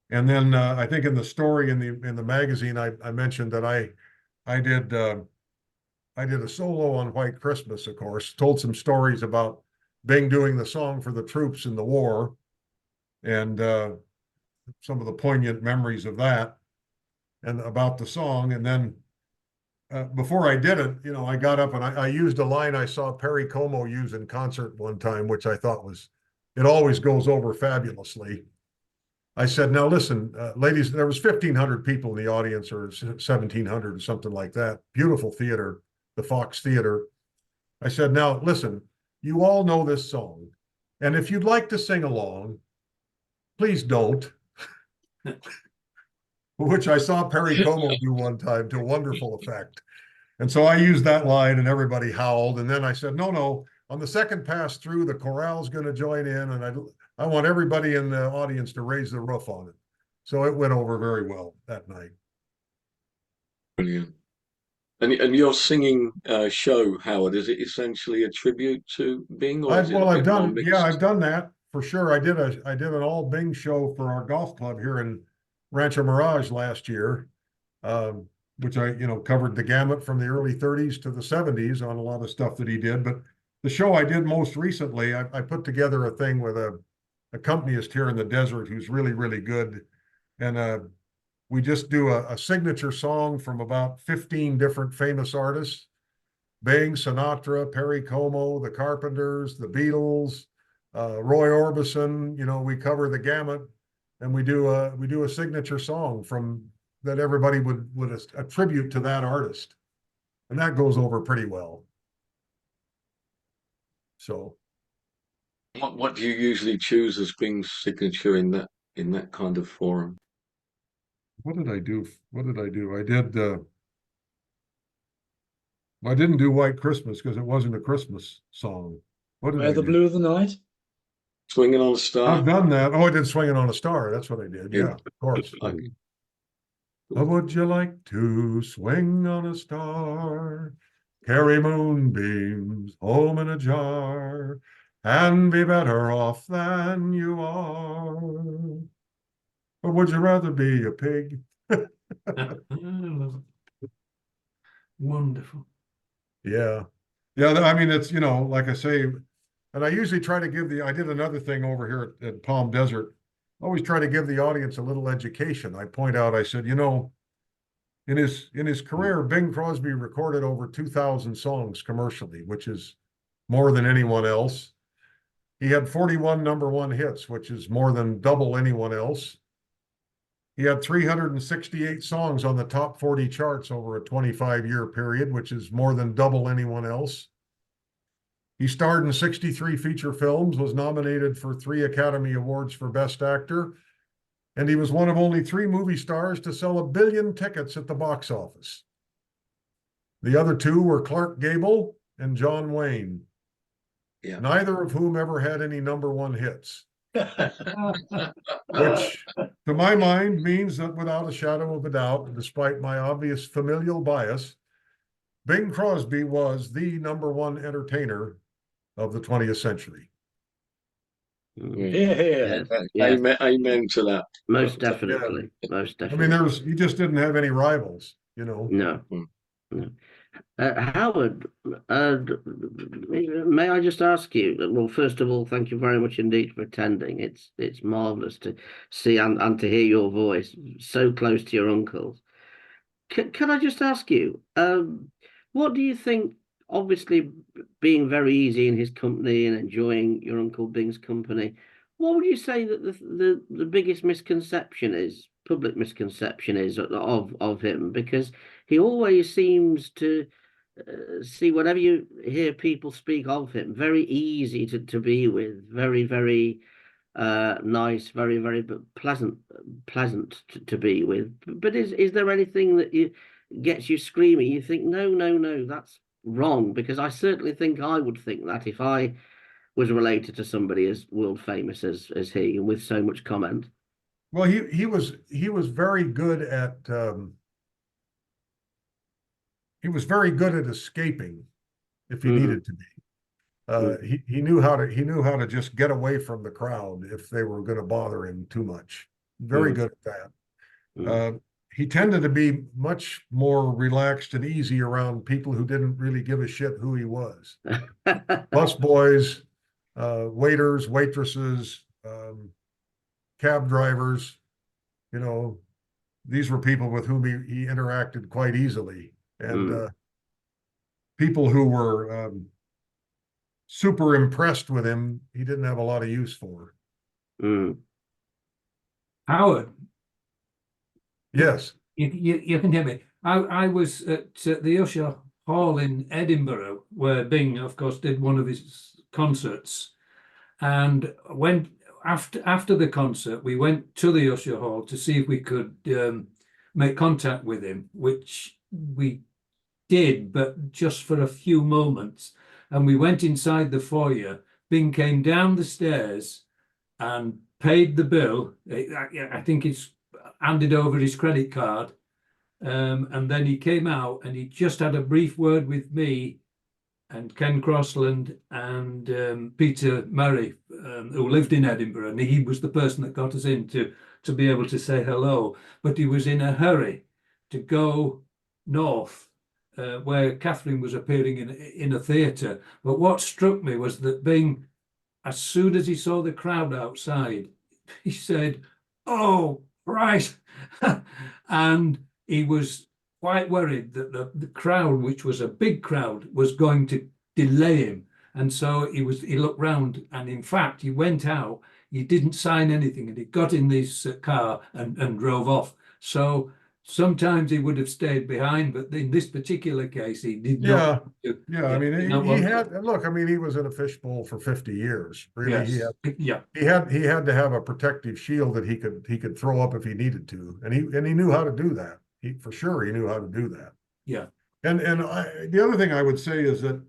And then I think in the story in the magazine, I mentioned that I did a solo on White Christmas, of course, told some stories about Bing doing the song for the troops in the war, and some of the poignant memories of that and about the song. And then before I did it, I got up and I used a line I saw Perry Como use in concert one time, which I thought it always goes over fabulously. I said, now listen, ladies, there was 1,500 people in the audience, or 1,700 or something like that. Beautiful theater, the Fox Theater. I said, now listen, you all know this song. And if you'd like to sing along, please don't. Which I saw Perry Como do one time to wonderful effect. And so I used that line and everybody howled. And then I said, no, on the second pass through, the chorale's going to join in. And I want everybody in the audience to raise the roof on it. So it went over very well that night. Brilliant. And your singing show, Howard, is it essentially a tribute to Bing, or is it a I've bit more done, yeah, I've mixed? done that for sure. I did an all Bing show for our golf club here in Rancho Mirage last year, which I, covered the gamut from the early 30s to the 70s on a lot of stuff that he did. But the show I did most recently, I put together a thing with a accompanist here in the desert who's really, really good. And we just do a signature song from about 15 different famous artists: Bing, Sinatra, Perry Como, the Carpenters, the Beatles, Roy Orbison. We cover the gamut, and we do a signature song from that everybody would attribute to that artist, and that goes over pretty well. So, What do you usually choose as Bing's signature in that kind of forum? what did I do? I didn't do White Christmas because it wasn't a Christmas song. What did Where I the do? Blue of the Night. Swinging on a I've Star? done that. Oh, I did Swinging on a Star. That's what I did. Yeah, of course. Okay. How would you like to swing on a star, carry moonbeams home in a jar, and be better off than you are? Or would you rather be a pig? Wonderful. Yeah. Yeah, I mean, it's, like I say, and I usually try to I did another thing over here at Palm Desert. Always try to give the audience a little education. I point out, I said, in his career, Bing Crosby recorded over 2,000 songs commercially, which is more than anyone else. He had 41 number one hits, which is more than double anyone else. He had 368 songs on the top 40 charts over a 25-year period, which is more than double anyone else. He starred in 63 feature films, was nominated for 3 Academy Awards for Best Actor, and he was one of only 3 movie stars to sell 1 billion tickets at the box office. The other 2 were Clark Gable and John Wayne, neither of whom ever had any number one hits. Which, to my mind, means that without a shadow of a doubt, despite my obvious familial bias, Bing Crosby was the number one entertainer of the 20th century. Yeah. Amen to that. Most definitely. Most I mean, definitely. he just didn't have any rivals, No. Mm. No. Howard, may I just ask you? Well, first of all, thank you very much indeed for attending. It's marvelous to see and to hear your voice so close to your uncle's. Can I just ask you, what do you think? Obviously, being very easy in his company and enjoying your Uncle Bing's company, what would you say that the biggest misconception is, public misconception is of him? Because he always seems to see, whenever you hear people speak of him, very easy to be with, very, very nice, very, very pleasant to be with. But is there anything that gets you screaming? You think, no, that's wrong? Because I certainly think I would think that if I was related to somebody as world famous as he, and with so much comment. Well, he was very good at escaping if he needed to be. He knew how to just get away from the crowd if they were going to bother him too much. Very good at that. He tended to be much more relaxed and easy around people who didn't really give a shit who he was. Bus boys, waiters, waitresses, cab drivers. These were people with whom he interacted quite easily, and people who were super impressed with him, he didn't have a lot of use for. Howard, Yes. you can hear me. I was at the Usher Hall in Edinburgh, where Bing, of course, did one of his concerts. And when after the concert, we went to the Usher Hall to see if we could make contact with him, which we did, but just for a few moments. And we went inside the foyer. Bing came down the stairs and paid the bill. I think he's handed over his credit card. And then he came out and he just had a brief word with me and Ken Crossland and Peter Murray, who lived in Edinburgh. And he was the person that got us in to be able to say hello. But he was in a hurry to go north, where Catherine was appearing in a theatre. But what struck me was that Bing, as soon as he saw the crowd outside, he said, "Oh, right." And he was quite worried that the crowd, which was a big crowd, was going to delay him. And so he looked round, and in fact, he went out, he didn't sign anything, and he got in this car and drove off. So sometimes he would have stayed behind, but in this particular case, he did not. Yeah. I mean, he had, look, I mean, he was in a fishbowl for 50 years. Really, yes. he had to have a protective shield that he could throw up if he needed to, and he knew how to do that. For sure, he knew how to do that. Yeah. And the other thing I would say is that,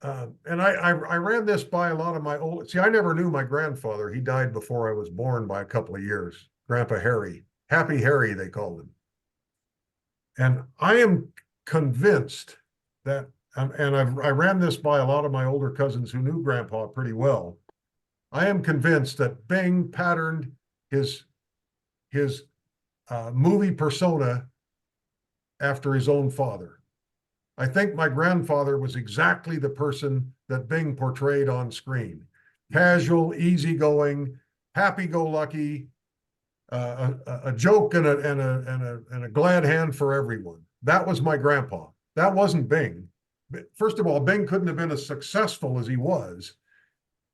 and I ran this by a lot of my old. See, I never knew my grandfather. He died before I was born by a couple of years. Grandpa Harry, Happy Harry, they called him. And I am convinced that, and I ran this by a lot of my older cousins who knew Grandpa pretty well. I am convinced that Bing patterned his movie persona after his own father. I think my grandfather was exactly the person that Bing portrayed on screen. Casual, easygoing, happy-go-lucky, a joke and a glad hand for everyone. That was my grandpa. That wasn't Bing. First of all, Bing couldn't have been as successful as he was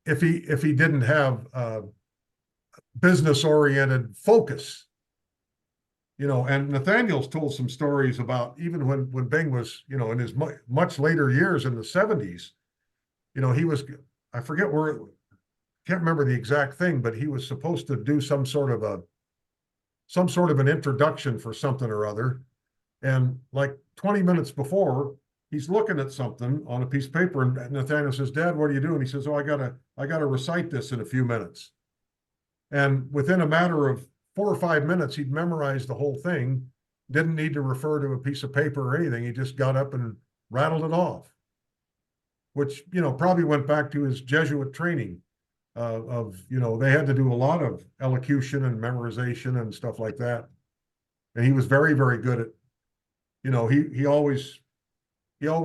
if he didn't have business-oriented focus. You know, and Nathaniel's told some stories about even when Bing was, you know, in his much later years in the 70s, you know, he was, I forget where, can't remember the exact thing, but he was supposed to do some sort of an introduction for something or other. And like 20 minutes before, he's looking at something on a piece of paper, and Nathaniel says, "Dad, what are you doing?" He says, "Oh, I gotta recite this in a few minutes." And within a matter of 4 or 5 minutes, he'd memorized the whole thing, didn't need to refer to a piece of paper or anything. He just got up and rattled it off, which, you know, probably went back to his Jesuit training of, you know, they had to do a lot of elocution and memorization and stuff like that. And he was very, very good at, you know, he always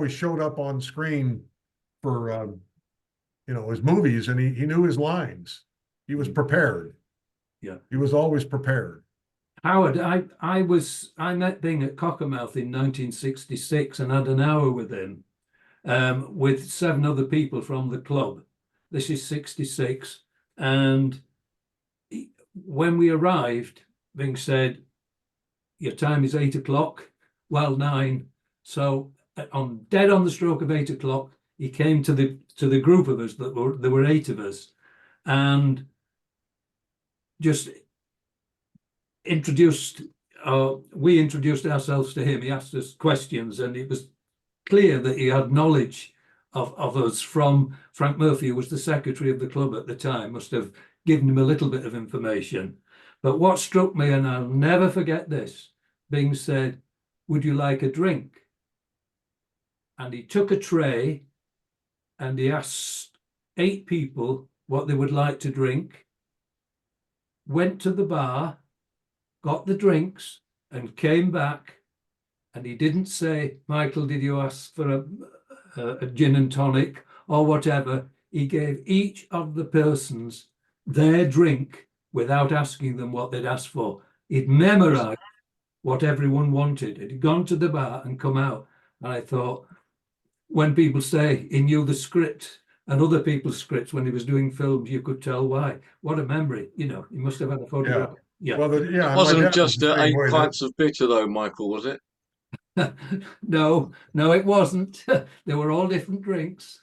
showed up on screen for, you know, his movies, and he knew his lines. He was prepared. Yeah. He was always prepared. Howard, I met Bing at Cockermouth in 1966 and had an hour with him, with 7 other people from the club. This is 66. And when we arrived, Bing said, "Your time is 8 o'clock. Well, 9. So dead on the stroke of 8 o'clock, he came to the group of us there were 8 of us, and just we introduced ourselves to him. He asked us questions, and it was clear that he had knowledge of us from Frank Murphy, who was the secretary of the club at the time, must have given him a little bit of information. But what struck me, and I'll never forget this, Bing said, "Would you like a drink?" And he took a tray and he asked 8 people what they would like to drink, went to the bar, got the drinks, and came back. And he didn't say, "Michael, did you ask for a gin and tonic or whatever?" He gave each of the persons their drink without asking them what they'd asked for. He'd memorized what everyone wanted. He'd gone to the bar and come out. And I thought, when people say he knew the script and other people's scripts when he was doing films. You could tell why. What a memory! You know, he must have had a photograph. Yeah. Well, It and my wasn't dad was just the same 8 way. pints of bitter, though, Michael, was it? No, it wasn't. They were all different drinks.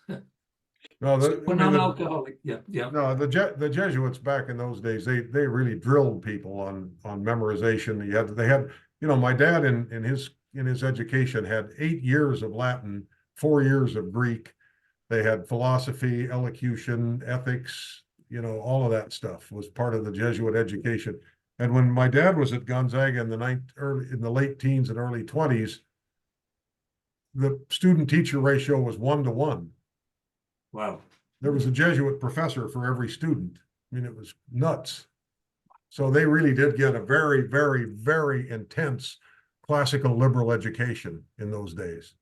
No, Non-alcoholic. Yeah. no, the Jesuits back in those days, they really drilled people on memorization. They had, my dad in his education had 8 years of Latin, 4 years of Greek. They had philosophy, elocution, ethics, all of that stuff was part of the Jesuit education. And when my dad was at Gonzaga in the late teens and early 20s, the student-teacher ratio was 1-to-1. Wow. There was a Jesuit professor for every student. I mean, it was nuts. So they really did get a very, very, very intense classical liberal education in those days.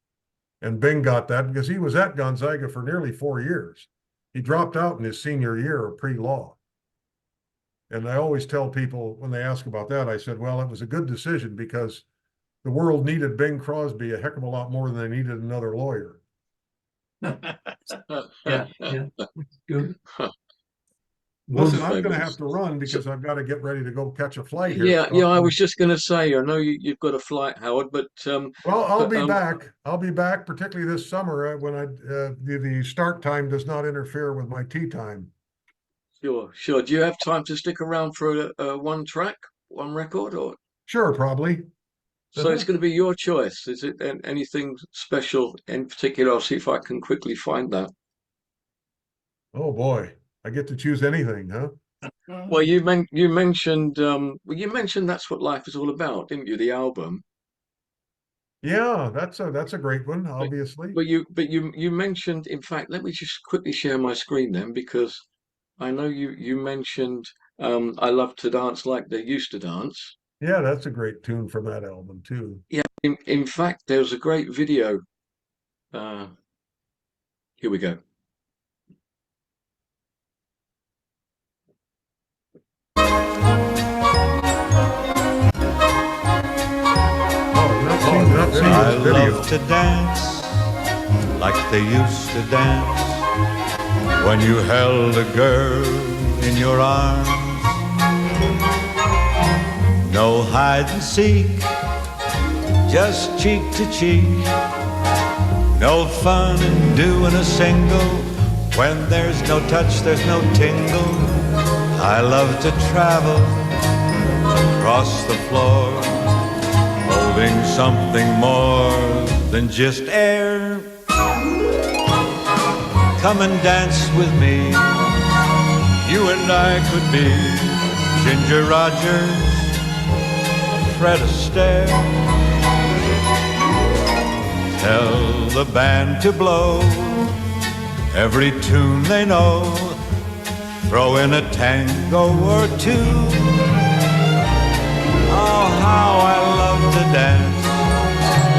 And Bing got that because he was at Gonzaga for nearly 4 years. He dropped out in his senior year of pre-law. And I always tell people when they ask about that, I said, well, it was a good decision because the world needed Bing Crosby a heck of a lot more than they needed another lawyer. Yeah. Good. Well, What's his I'm name? going to have to run because I've got to get ready to go catch a flight here. Yeah, I was just going to say, I know you've got a flight, Howard, but Well, I'll be but, back. I'll be back, particularly this summer when the start time does not interfere with my tea time. Sure. Do you have time to stick around for one track, one record, or Sure, probably. so it's going to be your choice? Is it anything special in particular? I'll see if I can quickly find that. Oh boy, I get to choose anything, huh? Well, you mentioned That's What Life Is All About, didn't you? The album. Yeah, that's a great one, obviously. But you mentioned, in fact, let me just quickly share my screen then, because I know you mentioned I Love to Dance Like They Used to Dance. Yeah, that's a great tune from that album too. Yeah, in fact, there's a great video. Here we go. I love to dance like they used to dance when you held a girl in your arms. No hide and seek, just cheek to cheek. No fun in doing a single when there's no touch, there's no tingle. I love to travel across the floor, holding something more than just air. Come and dance with me. You and I could be Ginger Rogers, Fred Astaire. Tell the band to blow every tune they know. Throw in a tango or two. Oh, how I love to dance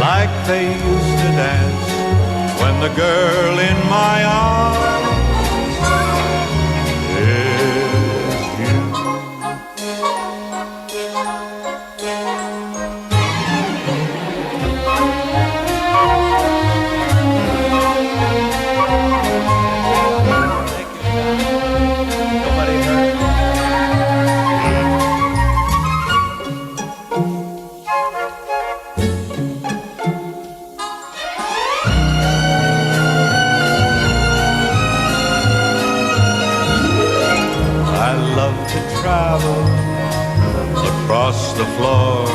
like they used to dance when the girl in my arms is you. Nobody heard. I love to travel across the floor,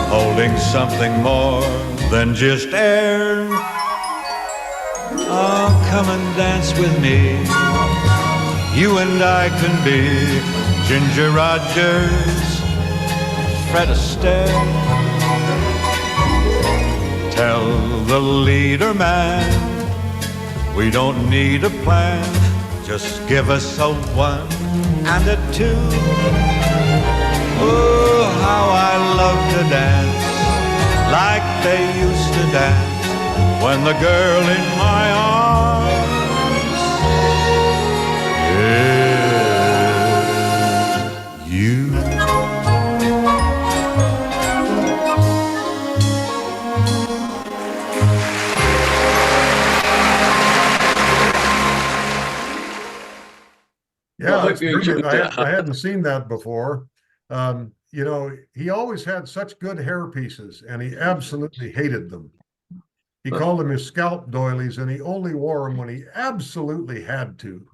holding something more than just air. Oh, come and dance with me. You and I can be Ginger Rogers, Fred Astaire. Tell the leader man we don't need a plan. Just give us a one and a two. Oh, how I love to dance like they used to dance when the girl in my arms is you. Well, I Yeah, hope that's you enjoyed brilliant. that. I hadn't seen that before. You know, he always had such good hair pieces, and he absolutely hated them. He called them his scalp doilies, and he only wore them when he absolutely had to.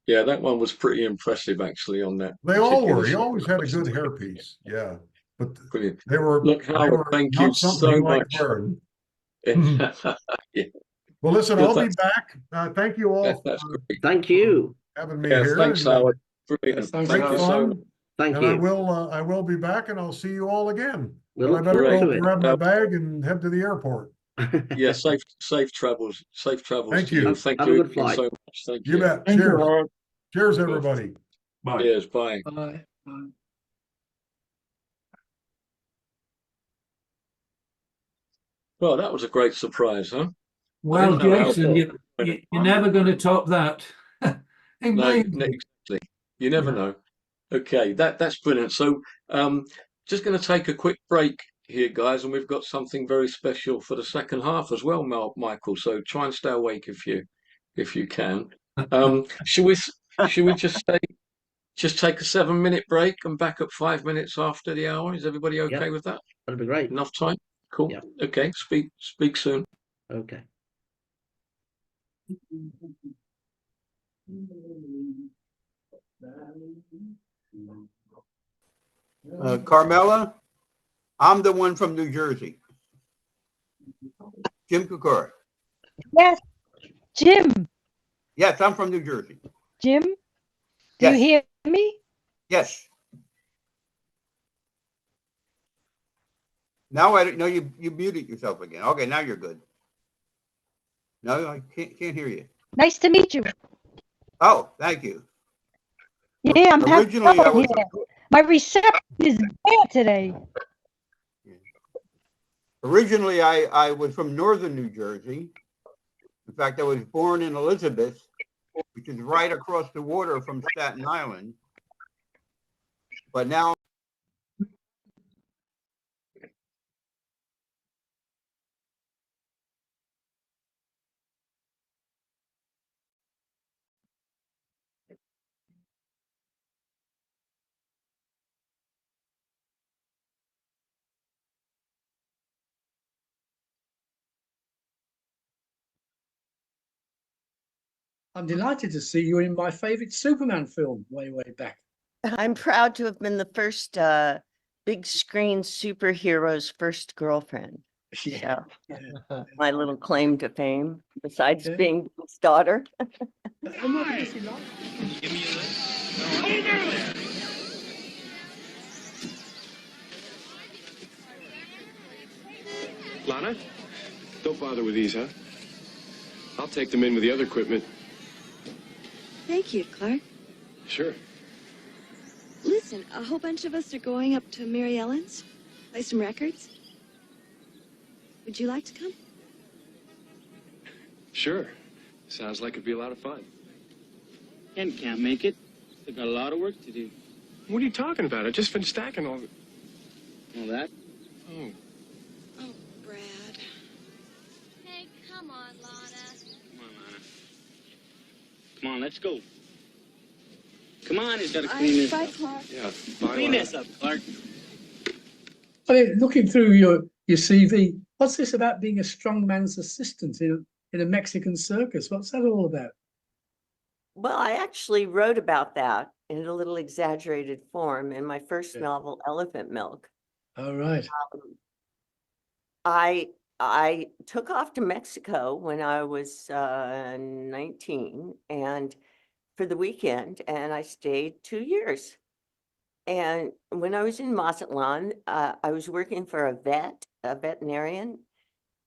Yeah, that one was pretty impressive actually on that They all particular were. He shot. always had a good hairpiece. Yeah, but Brilliant. they Look, Howard, were thank you not something he so liked much. wearing. Yeah, Well, listen, good. I'll be back. Thank you all That's for great. Thank you. having me Yeah, here. thanks, And, Howard. Brilliant. Thanks, Thank great you Howard. so fun. much. Thank And you. I will be back, and I'll see you all again. We'll But I look better forward go to it. grab my bag and head to the airport. Yeah, safe travels. Safe travels Thank to you. you. Thank Have a you good again flight. so much. Thank You you. bet. Thank you, Cheers. Howard. Cheers, everybody. Bye. Cheers. Bye. Bye. Bye. Well, that was a great surprise, huh? Well, didn't know how Jason, you're never going to top that. No, Amazing. exactly. You never Yeah. know. Okay, that's brilliant. So, just going to take a quick break here, guys, and we've got something very special for the second half as well, Michael. So try and stay awake if you can. Should we just take a 7-minute break and back up 5 minutes after the hour? Is everybody Yep, okay with that? that'll be great. Enough time? Cool. Yep. Okay. Speak soon. Okay. Carmela, I'm the one from New Jersey. Jim Kukura. Yes, Jim. Yes, I'm from New Jersey. Jim, do Yes. you hear me? Yes. Now I know you muted yourself again. Okay, now you're good. No, I can't hear you. Nice to meet you. Oh, thank you. Yeah, I'm having Originally, I trouble was here. My reception is bad today. originally I was from northern New Jersey. In fact, I was born in Elizabeth, which is right across the water from Staten Island. But now I'm delighted to see you in my favorite Superman film way back. I'm proud to have been the first big screen superhero's first girlfriend. Yeah. So my little claim to fame, besides Yeah. being his daughter. And what is he like? Lana, don't bother with these, huh? I'll take them in with the other equipment. Thank you, Clark. Sure. Listen, a whole bunch of us are going up to Mary Ellen's, play some records. Would you like to come? Sure. Sounds like it'd be a lot of fun. Ken can't make it. They've got a lot of work to do. What are you talking about? I just finished stacking all the... All that? Oh. Oh, Brad. Hey, come on, Lana. Come on, Lana. Come on, let's go. Come on, he's got to Bye, clean this bye, up. Clark. Yeah. Clean this up, Clark. I mean, looking through your CV, what's this about being a strongman's assistant in a Mexican circus? What's that all about? Well, I actually wrote about that in a little exaggerated form in my first Yeah. novel, Elephant Milk. All right. I took off to Mexico when I was 19 and for the weekend, and I stayed 2 years. And when I was in Mazatlan, I was working for a veterinarian,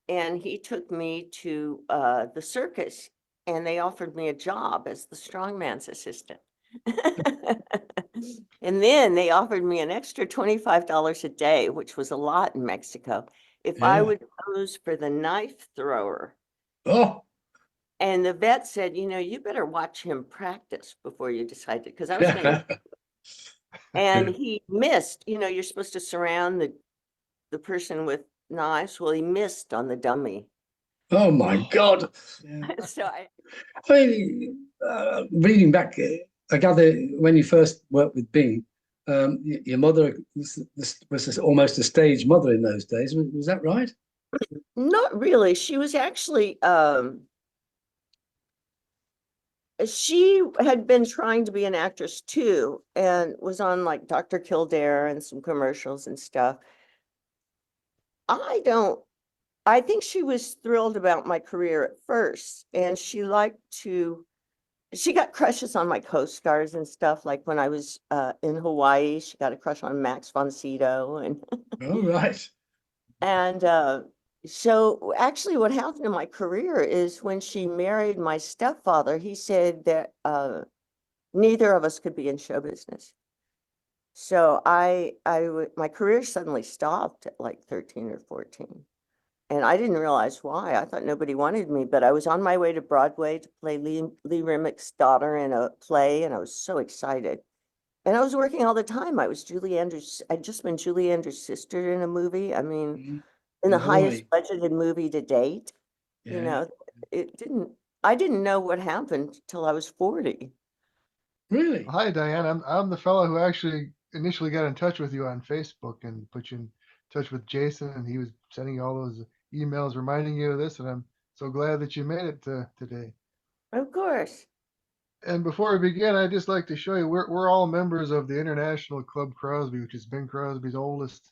and he took me to the circus, and they offered me a job as the strongman's assistant. And then they offered me an extra $25 a day, which was a lot in Mexico, if I Yeah. would pose for the knife thrower. Oh, And the vet said, you know, you better watch him practice before you decide to, because I was going and he missed. You know, you're supposed to surround the person with knives. Well, he missed on the dummy. Oh my God. So I, I mean, reading back, I gather when you first worked with Bing, your mother was almost a stage mother in those days. Was that right? not really. She was actually, she had been trying to be an actress too, and was on like Dr. Kildare and some commercials and stuff. I don't, I think she was thrilled about my career at first, and she liked to, she got crushes on my co-stars and stuff. Like when I was in Hawaii, she got a crush on Max von Sydow, and Oh, right. and so actually what happened in my career is when she married my stepfather, he said that neither of us could be in show business. So my career suddenly stopped at like 13 or 14. And I didn't realize why. I thought nobody wanted me, but I was on my way to Broadway to play Lee Remick's daughter in a play, and I was so excited. And I was working all the time. I was Julie Andrews. I'd just been Julie Andrews' sister in a movie. I mean, in the highest budgeted movie to date. You know, I didn't know what happened till I was 40. Really? Hi, Diane. I'm the fellow who actually initially got in touch with you on Facebook and put you in touch with Jason, and he was sending you all those emails reminding you of this, and I'm so glad that you made it today. Of course. And before we begin, I'd just like to show you we're all members of the International Club Crosby, which is Bing Crosby's oldest.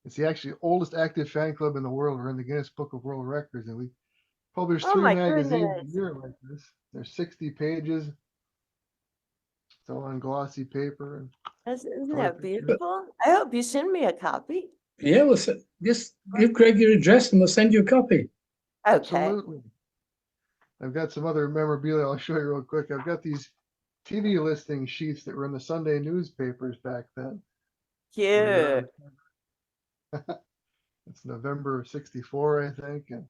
It's the actually oldest active fan club in the world. We're in the Guinness Book of World Records, and we publish Oh 3 my magazines goodness. a year like this. There's 60 pages. It's all on glossy paper. Isn't that beautiful? I hope you send me a copy. Yeah, well, just give Greg your address and we'll send you a copy. Okay. Absolutely. I've got some other memorabilia I'll show you real quick. I've got these TV listing sheets that were in the Sunday newspapers back then. Cute. It's November of '64, I think. And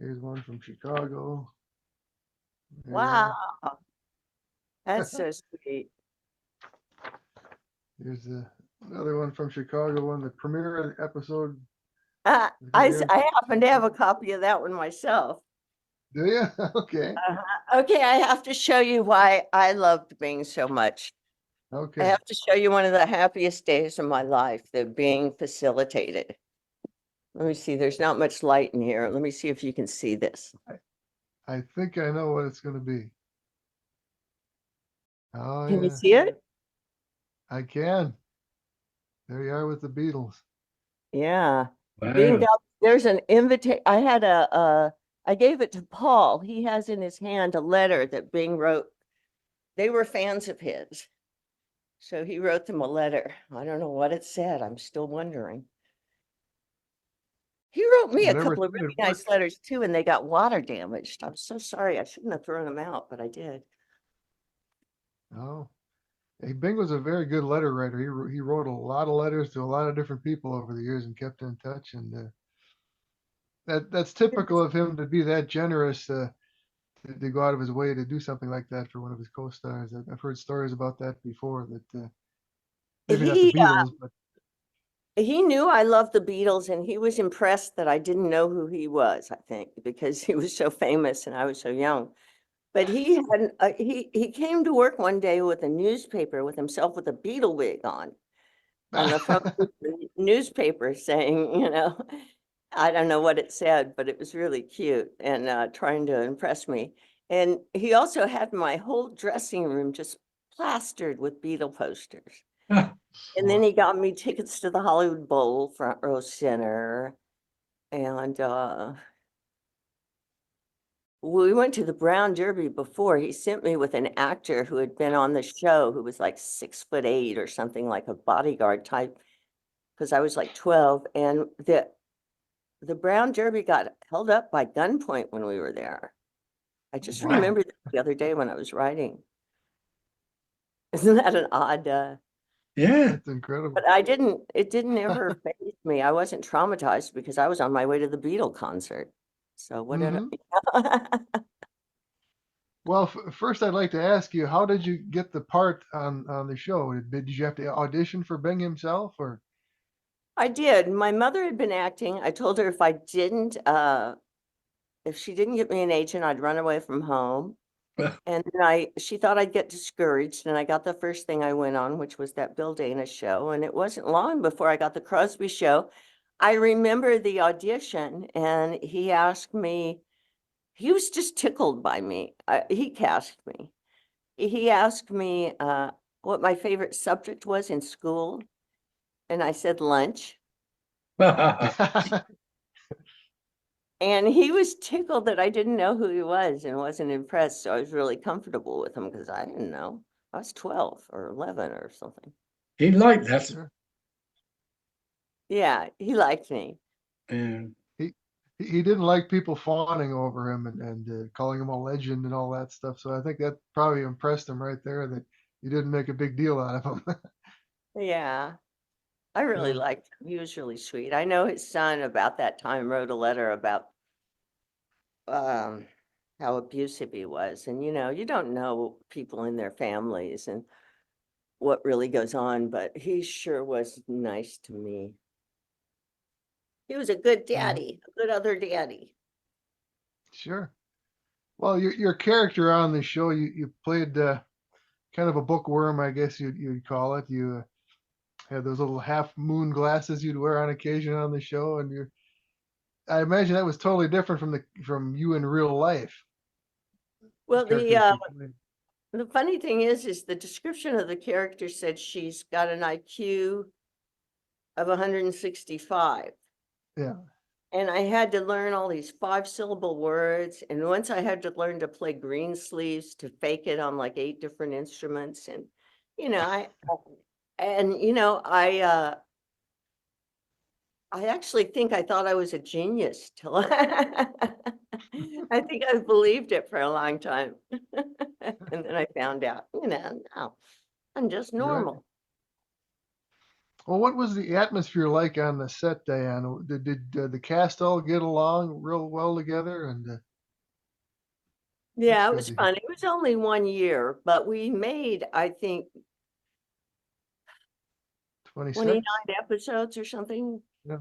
here's one from Chicago. There you Wow. are. That's so sweet. Here's another one from Chicago on the premiere episode. I happen to have a copy of that one myself. Do you? Okay. Okay, I have to show you why I loved Bing so much. Okay. I have to show you one of the happiest days of my life that Bing facilitated. Let me see, there's not much light in here. Let me see if you can see this. I think I know what it's going to be. Oh, Can you yeah. see it? I can. There you are with the Beatles. Yeah. Wow. Bing there's an invitation. I gave it to Paul. He has in his hand a letter that Bing wrote. They were fans of his. So he wrote them a letter. I don't know what it said. I'm still wondering. He wrote me a couple of really nice letters too, and they got water damaged. I'm so sorry. I shouldn't have thrown them out, but I did. Oh, hey, Bing was a very good letter writer. He wrote a lot of letters to a lot of different people over the years and kept in touch. And that's typical of him to be that generous to go out of his way to do something like that for one of his co-stars. I've heard stories about that before. That maybe not the Beatles, but he knew I loved the Beatles, and he was impressed that I didn't know who he was, I think, because he was so famous and I was so young. But he had he came to work one day with a newspaper with himself with a Beatle wig on the front of the newspaper saying, you know, I don't know what it said, but it was really cute and trying to impress me. And he also had my whole dressing room just plastered with Beatle posters. And then he got me tickets to the Hollywood Bowl, front row center. And we went to the Brown Derby before. He sent me with an actor who had been on the show who was like 6'8" or something, like a bodyguard type, because I was like 12. And the Brown Derby got held up by gunpoint when we were there. I just remembered that the other day when I was writing. Isn't that an odd yeah, it's incredible. But it didn't ever faze me. I wasn't traumatized because I was on my way to the Beatle concert. So what did Well, first I'd like to ask you, how did you get the part on the show? Did you have to audition for Bing himself, or? I did. My mother had been acting. I told her if she didn't get me an agent, I'd run away from home. And then she thought I'd get discouraged, and I got the first thing I went on, which was that Bill Dana show. And it wasn't long before I got the Crosby show. I remember the audition, and he asked me, he was just tickled by me. He cast me. He asked me what my favorite subject was in school, and I said lunch. And he was tickled that I didn't know who he was and wasn't impressed. So I was really comfortable with him because I didn't know. I was 12 or 11 or something. He liked that. Yeah, he liked me. Yeah. He didn't like people fawning over him and calling him a legend and all that stuff. So I think that probably impressed him right there that you didn't make a big deal out of him. Yeah, I really liked him. He was really sweet. I know his son about that time wrote a letter about how abusive he was. And, you don't know people in their families and what really goes on, but he sure was nice to me. He was a good daddy, a good other daddy. Sure. Well, your character on the show, you played kind of a bookworm, I guess you'd call it. You had those little half moon glasses you'd wear on occasion on the show, and I imagine that was totally different from you in real life. Well, the funny thing is the description of the character said she's got an IQ of 165. Yeah. And I had to learn all these 5-syllable words. And once I had to learn to play green sleeves to fake it on like 8 different instruments. And, I actually think I thought I was a genius till I think I believed it for a long time. And then I found out, no, I'm just normal. Right. Well, what was the atmosphere like on the set, Diane? Did the cast all get along real well together? And yeah, it was fun. It was only 1 year, but we made, I think, 29 episodes or something. Yeah.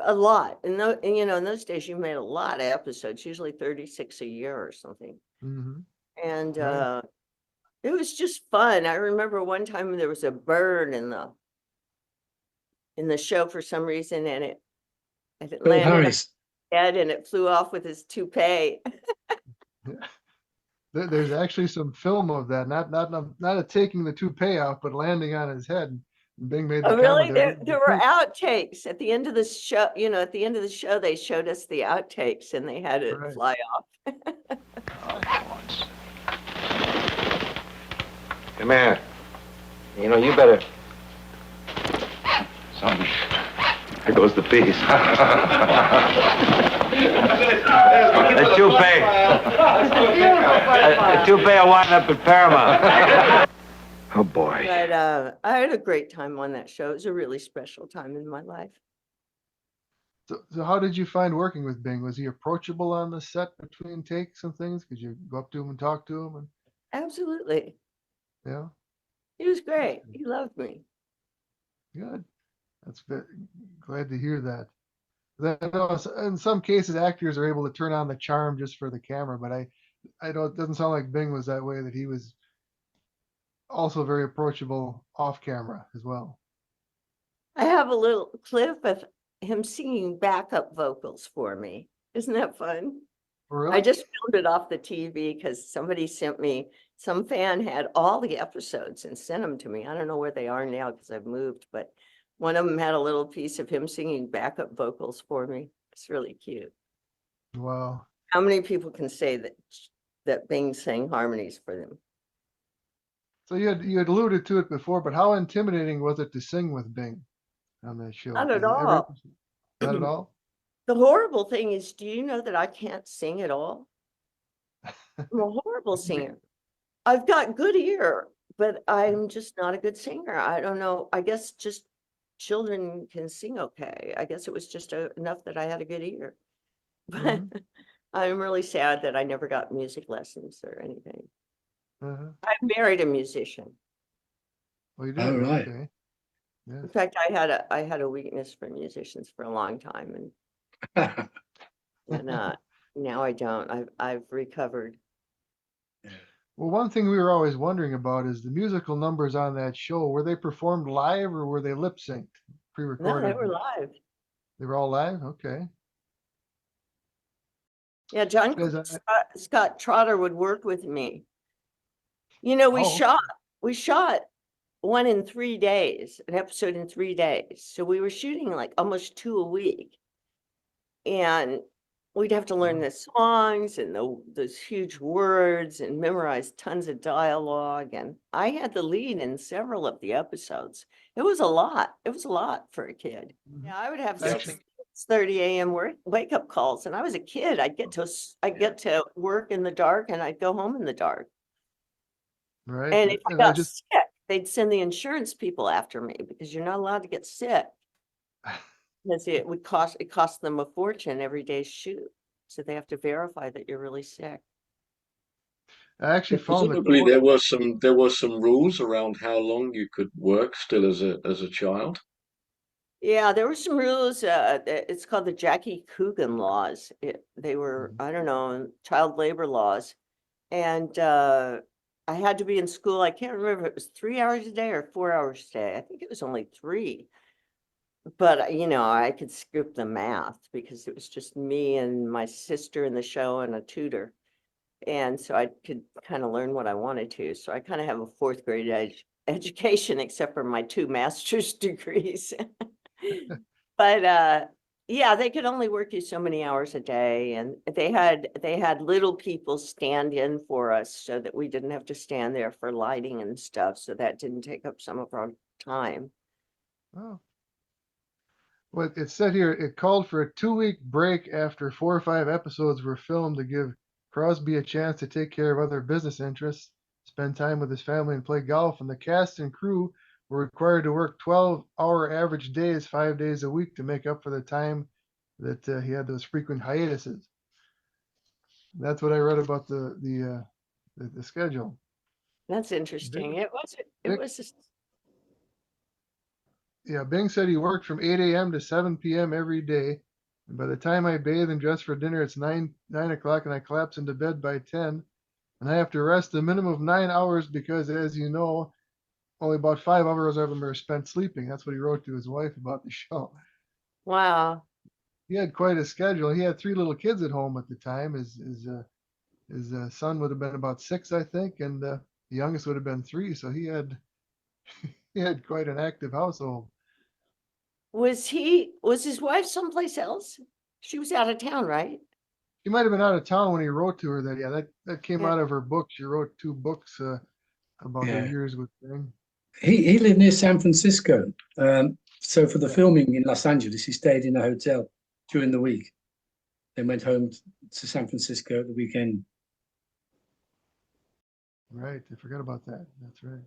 A lot. And in those days you made a lot of episodes, usually 36 a year or something. Mm-hmm. And Right. it was just fun. I remember one time there was a bird in the show for some reason, and it landed on his head and it flew off with his toupee. There's actually some film of that, not a taking the toupee off, but landing on his head. And Bing made the Really? comment. There were outtakes at the end of the show. At the end of the show, they showed us the outtakes, and they had it fly off. Come here. You better. Son, there goes the piece. The toupee. The toupee will wind up at Paramount. Oh, boy. But I had a great time on that show. It was a really special time in my life. So how did you find working with Bing? Was he approachable on the set between takes and things? Could you go up to him and talk to him? Absolutely. Yeah. He was great. He loved me. Good. That's glad to hear that. I know in some cases actors are able to turn on the charm just for the camera, but I know it doesn't sound like Bing was that way, that he was also very approachable off camera as well. I have a little clip of him singing backup vocals for me. Isn't that fun? Really? I just filmed it off the TV because somebody sent me, some fan had all the episodes and sent them to me. I don't know where they are now because I've moved, but one of them had a little piece of him singing backup vocals for me. It's really cute. Wow. How many people can say that Bing sang harmonies for them? So you had alluded to it before, but how intimidating was it to sing with Bing on that show? Not at all. Not at all? The horrible thing is, do you know that I can't sing at all? I'm a horrible singer. I've got good ear, but I'm just not a good singer. I don't know. I guess just children can sing okay. I guess it was just enough that I had a good ear. But I'm really sad that I never got music lessons or anything. I married a musician. Well, you did. Oh, right. Okay. In fact, I had a weakness for musicians for a long time, and now I don't. I've recovered. Well, one thing we were always wondering about is the musical numbers on that show. Were they performed live or were they lip synced, No, pre-recorded? they were live. They were all live? Okay. Yeah, John Because Scott Trotter would work with me. You know, we shot one in 3 days, an episode in 3 days. So we were shooting like almost 2 a week. And we'd have to learn the songs and those huge words and memorize tons of dialogue. And I had the lead in several of the episodes. It was a lot. It was a lot for a kid. Yeah, I would have Actually- 6:30 a.m. wake up calls. And I was a kid. I'd get to work in the dark and I'd go home in the dark. Right. And if I And got sick, they'd send the insurance people after me because you're not allowed to get sick. Because it cost them a fortune every day's shoot. So they have to verify that you're really sick. I actually found the Presumably course. there was some rules around how long you could work still as a child. Yeah, there were some rules. It's called the Jackie Coogan laws. They were, I don't know, child labor laws. And I had to be in school. I can't remember if it was 3 hours a day or 4 hours a day. I think it was only 3. But, you know, I could scoop the math because it was just me and my sister in the show and a tutor. And so I could kind of learn what I wanted to. So I kind of have a 4th grade education, except for my 2 master's degrees. But yeah, they could only work you so many hours a day. And they had little people stand in for us so that we didn't have to stand there for lighting and stuff. So that didn't take up some of our time. Oh. Well, it said here it called for a 2-week break after 4 or 5 episodes were filmed to give Crosby a chance to take care of other business interests, spend time with his family, and play golf. And the cast and crew were required to work 12-hour average days, 5 days a week, to make up for the time that he had those frequent hiatuses. That's what I read about the schedule. That's interesting. It was just. Yeah, Bing said he worked from 8 a.m. to 7 p.m. every day. And by the time I bathe and dress for dinner, it's 9 o'clock, and I collapse into bed by 10. And I have to rest a minimum of 9 hours because, as you know, only about 5 hours of them are spent sleeping. That's what he wrote to his wife about the show. Wow. He had quite a schedule. He had 3 little kids at home at the time. His son would have been about 6, I think, and the youngest would have been 3. So he had quite an active household. Was his wife someplace else? She was out of town, right? She might have been out of town when he wrote to her that. Yeah, that came out of her book. She wrote 2 books about her years with Bing. He lived near San Francisco. So for the filming in Los Angeles, he stayed in a hotel during the week. Then went home to San Francisco at the weekend. Right. I forgot about that. That's right.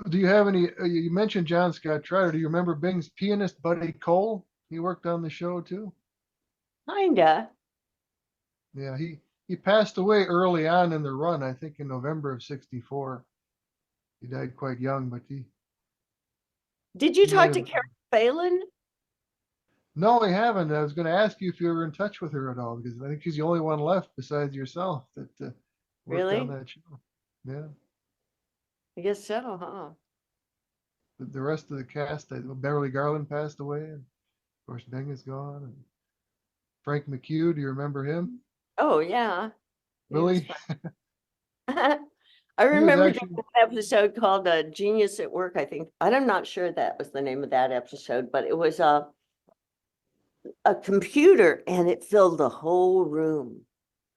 Do you have any, you mentioned John Scott Trotter. Do you remember Bing's pianist, Buddy Cole? He worked on the show too. Kinda. Yeah, he passed away early on in the run, I think in November of '64. He died quite young, but Did you he talk might to have- Carol Phelan? No, I haven't. I was going to ask you if you were in touch with her at all, because I think she's the only one left besides yourself that worked Really? on that show. Yeah. I guess so, huh? The rest of the cast, Beverly Garland passed away, and of course Bing is gone. And Frank McHugh, do you remember him? Oh, yeah. Willie? I He was remember actually- doing an episode called Genius at Work, I think. I'm not sure that was the name of that episode, but it was a computer and it filled the whole room.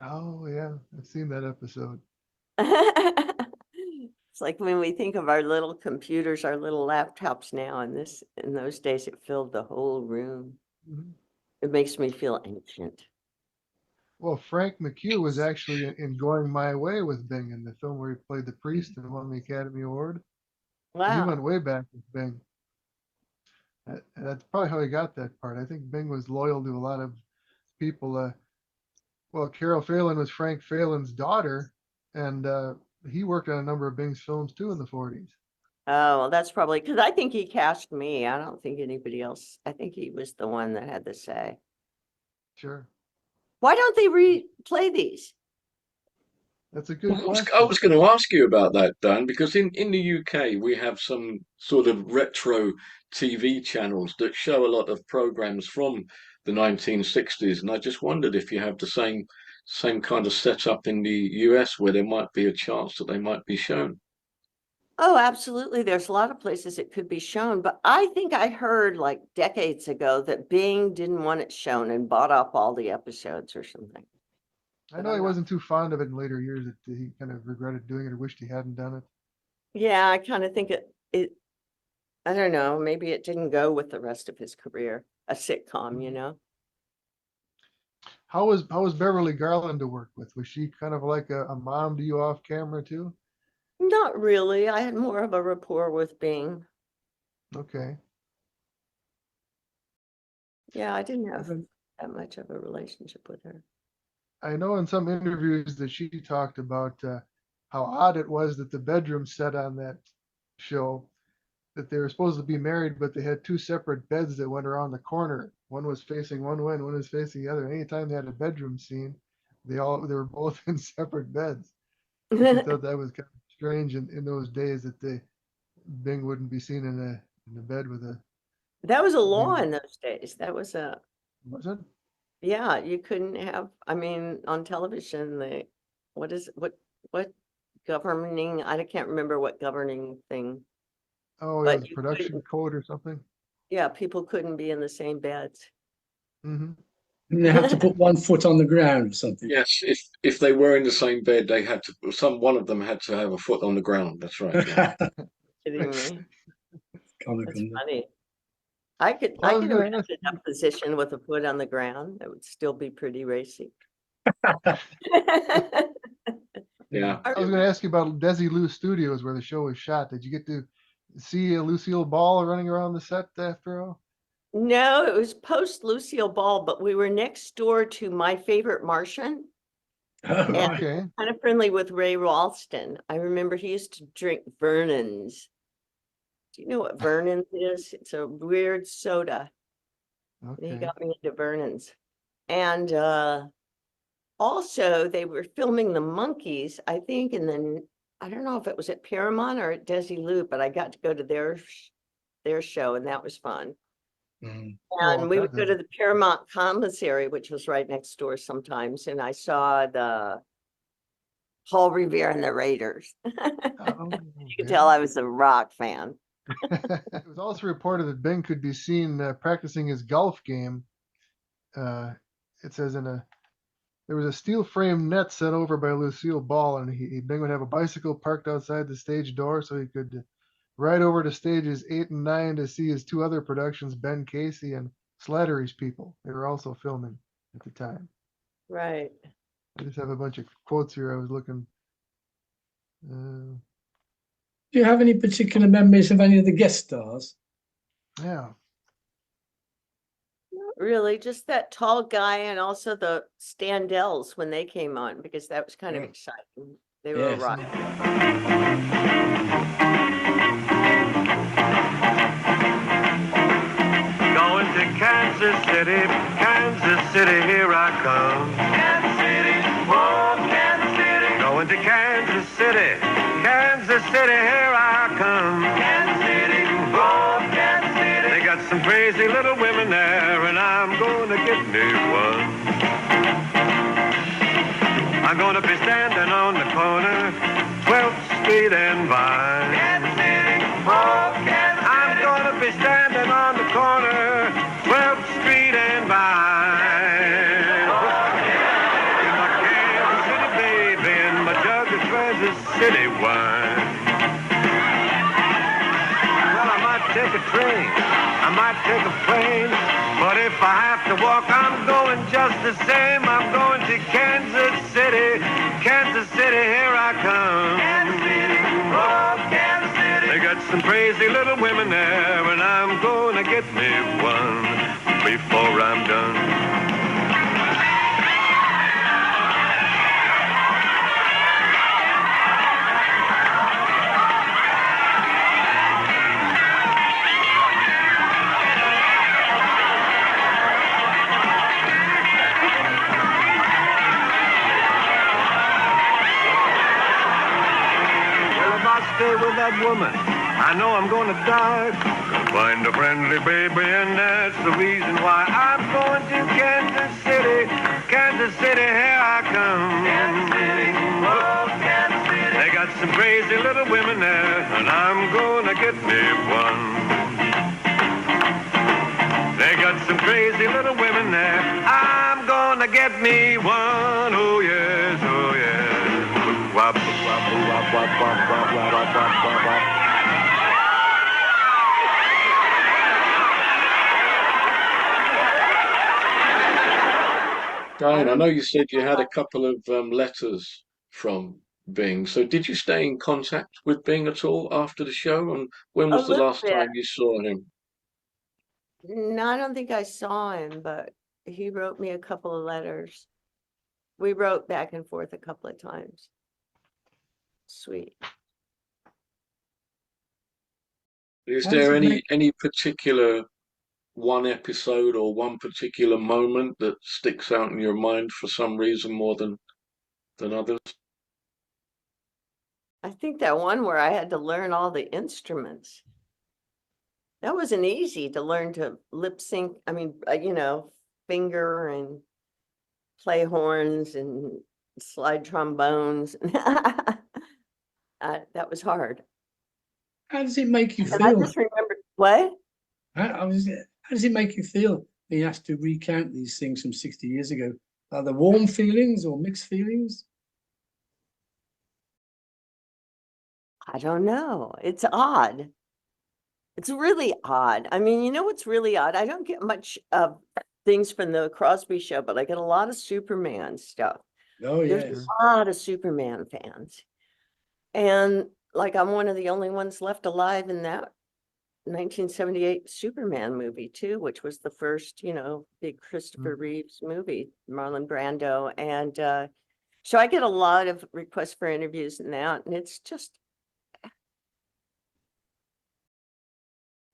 Oh yeah, I've seen that episode. It's like when we think of our little computers, our little laptops now, and in those days, it filled the whole room. Mhm. It makes me feel ancient. Well, Frank McHugh was actually in Going My Way with Bing in the film where he played the priest and won the Academy Award. So he Wow. went way back with Bing. That's probably how he got that part. I think Bing was loyal to a lot of people. Well, Carol Phelan was Frank Phelan's daughter, and he worked on a number of Bing's films too in the '40s. Oh, well, that's probably because I think he cast me. I don't think anybody else. I think he was the one that had the say. Sure. Why don't they replay these? That's a good I question. was going to ask you about that, Dan, because in the UK we have some sort of retro TV channels that show a lot of programs from the 1960s, and I just wondered if you have the same kind of setup in the US where there might be a chance that they might be shown. Oh, absolutely. There's a lot of places it could be shown, but I think I heard like decades ago that Bing didn't want it shown and bought up all the episodes or something. I know he wasn't too fond of it in later years. That he kind of regretted doing it or wished he hadn't done it. Yeah, I kind of think it, I don't know, maybe it didn't go with the rest of his career, a sitcom, you know? How was Beverly Garland to work with? Was she kind of like a mom to you off camera too? Not really. I had more of a rapport with Bing. Okay. Yeah, I didn't have that much of a relationship with her. I know in some interviews that she talked about how odd it was that the bedroom set on that show, that they were supposed to be married, but they had two separate beds that went around the corner. One was facing one way and one was facing the other. Anytime they had a bedroom scene, they were both in separate beds. She thought that was kind of strange in those days that Bing wouldn't be seen in a bed with a. That was a law in those days. That was a. Was it? Yeah, you couldn't have, I mean, on television, what governing, I can't remember what governing thing. Oh, But it was you production couldn't- code or something. Yeah, people couldn't be in the same beds. Mm-hmm. They have to put one foot on the ground or something. Yes, if they were in the same bed, they had to. One of them had to have a foot on the ground. That's right. Yeah. Kidding me? Comical. That's funny. I could Well, I was gonna imagine a position with a foot on the ground. That would still be pretty racy. Yeah. I was going to ask you about Desilu Studios where the show was shot. Did you get to see Lucille Ball running around the set after all? No, it was post Lucille Ball, but we were next door to My Favorite Martian. And Okay. kind of friendly with Ray Ralston. I remember he used to drink Vernon's. Do you know what Vernon's is? It's a weird soda. And he Okay. got me into Vernon's. And also they were filming the Monkees, I think, and then I don't know if it was at Paramount or at Desilu, but I got to go to their show, and that was fun. Mm. And we would go to the Paramount Commissary, which was right next door sometimes, and I saw the Paul Revere and the Raiders. Oh, You could tell I was a rock fan. It was also reported that Bing could be seen practicing his golf game. It says there was a steel frame net set over by Lucille Ball, and Bing would have a bicycle parked outside the stage door so he could ride over to stages 8 and 9 to see his two other productions, Ben Casey and Slattery's People. They were also filming at the time. Right. I just have a bunch of quotes here. I was looking. Do you have any particular memories of any of the guest stars? Yeah. Not really, just that tall guy and also the Standells when they came on, because that was kind of exciting. They were a Yes. rock. Going to Kansas City, here I come. Kansas City, oh, Kansas City. Going to Kansas City, here I come. Kansas City, oh, Kansas City. They got some crazy little women there, and I'm going to get me one. I'm going to be standing on the corner, 12th Street and Vine. Kansas City, oh, Kansas City. I'm going to be standing on the corner, 12th Street and Vine. In my Kansas City baby, in my jug of Kansas City wine. Well, I might take a train, I might take a plane, but if I have to walk, I'm going just the same. I'm going to Kansas City, here I come. Kansas City, oh, Kansas City. They got some crazy little women there, and I'm going to get me one before I'm done. stay with that woman. I know I'm gonna die. Gonna find a friendly baby, and that's the reason why I'm going to Kansas City. Kansas City, here I come. Kansas City, oh, Kansas City. They got some crazy little women there, and I'm gonna get me one. They got some crazy little women there. I'm gonna get me one. Oh yes, oh yes. Wop, wop, wop, wop, wop, wop, wop, wop, wop, wop. Diane, I know you said you had a couple of letters from Bing. So did you stay in contact with Bing at all after the show? And when A was the little last bit. time you saw him? No, I don't think I saw him, but he wrote me a couple of letters. We wrote back and forth a couple of times. Sweet. Is How does there it make any particular one episode or one particular moment that sticks out in your mind for some reason more than others? I think that one where I had to learn all the instruments. That wasn't easy to learn to lip sync. I mean, finger and play horns and slide trombones. That was hard. how does it make you And I feel? just remember, what? How does it make you feel being asked to recount these things from 60 years ago? Are there warm feelings or mixed feelings? I don't know. It's odd. It's really odd. I mean, you know what's really odd? I don't get much of things from the Crosby show, but I get a lot of Superman stuff. Oh, There's yes. a lot of Superman fans. And like I'm one of the only ones left alive in that 1978 Superman movie too, which was the first, big Christopher Reeves movie, Marlon Brando. And so I get a lot of requests for interviews and that, and it's just,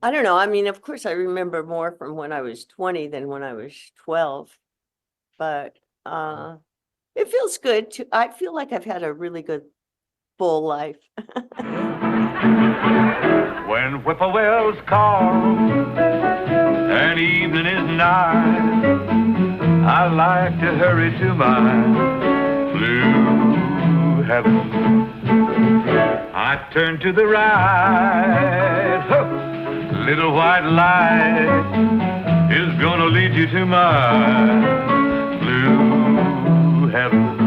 I don't know. I mean, of course, I remember more from when I was 20 than when I was 12, but it feels good to, I feel like I've had a really good full life. When whippoorwills call and evening is nigh, I like to hurry to my blue heaven. I turn to the right, little white light is gonna lead you to my blue heaven.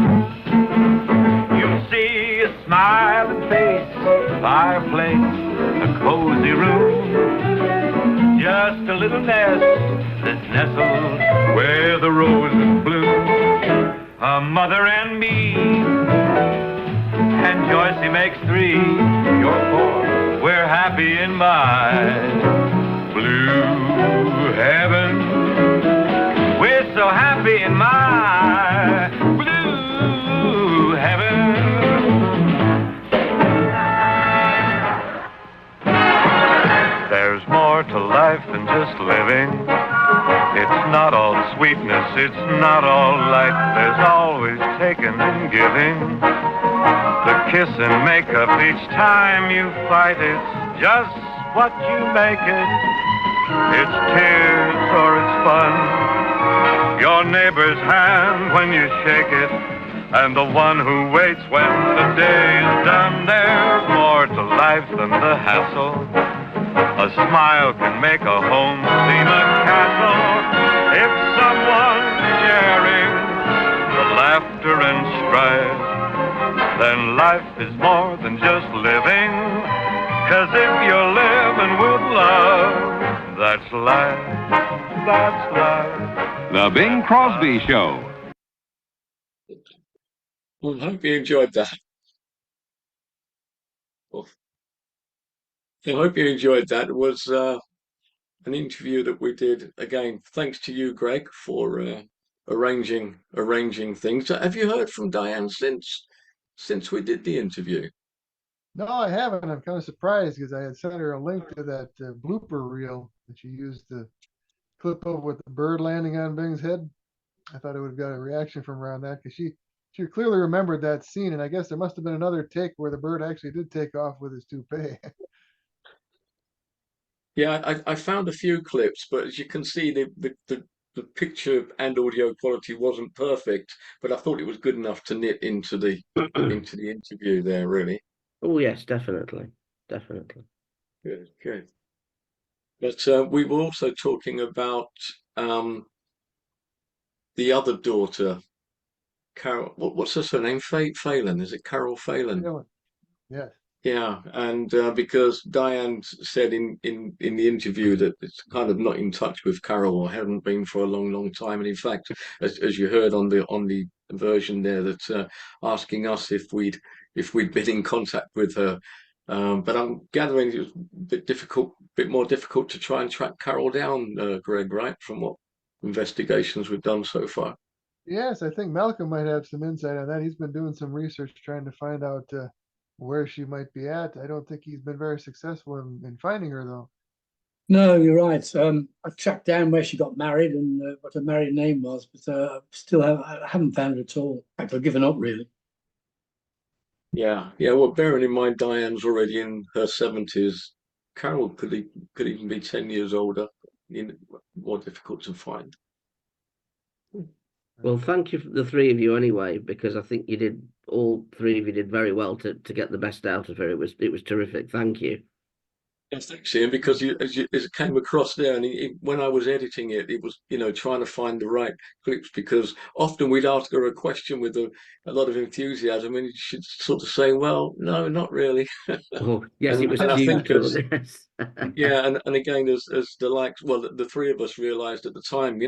You'll see a smiling face, fireplace, a cozy room, just a little nest that's nestled where the roses bloom. A mother and me, and Joycey makes three, you're four, we're happy in my blue heaven. We're so happy in my blue heaven. There's more to life than just living. It's not all sweetness, it's not all light. There's always taking and giving. The kiss and makeup each time you fight, it's just what you make it. It's tears or it's fun. Your neighbor's hand when you shake it, and the one who waits when the day is done. There's more to life than the hassle. A smile can make a home seem a castle if someone's sharing the laughter and strife. Then life is more than just living, 'cause if you're living with love, that's life, that's life. The Bing Crosby Show. Well, I hope you enjoyed that. Well, I hope you enjoyed that. It was an interview that we did again. Thanks to you, Greg, for arranging things. Have you heard from Diane since we did the interview? No, I haven't. I'm kind of surprised because I had sent her a link to that blooper reel that she used to clip over with the bird landing on Bing's head. I thought it would have got a reaction from around that because she she clearly remembered that scene, and I guess there must have been another take where the bird actually did take off with his toupee. Yeah, I found a few clips, but as you can see, the picture and audio quality wasn't perfect, but I thought it was good enough to knit into the interview there, really. Oh yes, definitely, definitely. Good, good. But we were also talking about um, the other daughter, Carol. What's her surname? Phelan. Is it Carol Phelan? Yes. Yeah, and because Diane said in the interview that it's kind of not in touch with Carol or haven't been for a long, long time, and in fact, as you heard on the version there, that asking us if we'd been in contact with her, but I'm gathering it was bit more difficult to try and track Carol down, Greg, right? From what investigations we've done so far. Yes, I think Malcolm might have some insight on that. He's been doing some research trying to find out where she might be at. I don't think he's been very successful in finding her, though. No, you're right. I tracked down where she got married and what her married name was, but I haven't found her at all. In fact, I've given up really. Yeah, yeah. Well, bearing in mind Diane's already in her 70s, Carol could even be 10 years older. More difficult to find. Well, thank you, the three of you, anyway, because I think all three of you did very well to get the best out of her. It was terrific. Thank you. Yes, thanks, Ian. Because as it came across there, and when I was editing it, it was trying to find the right clips, because often we'd ask her a question with a lot of enthusiasm, and she'd sort of say, "Well, no, not really." Oh, yes, it was and I think cute. Yes. yeah, and again, as the likes, well, the three of us realised at the time,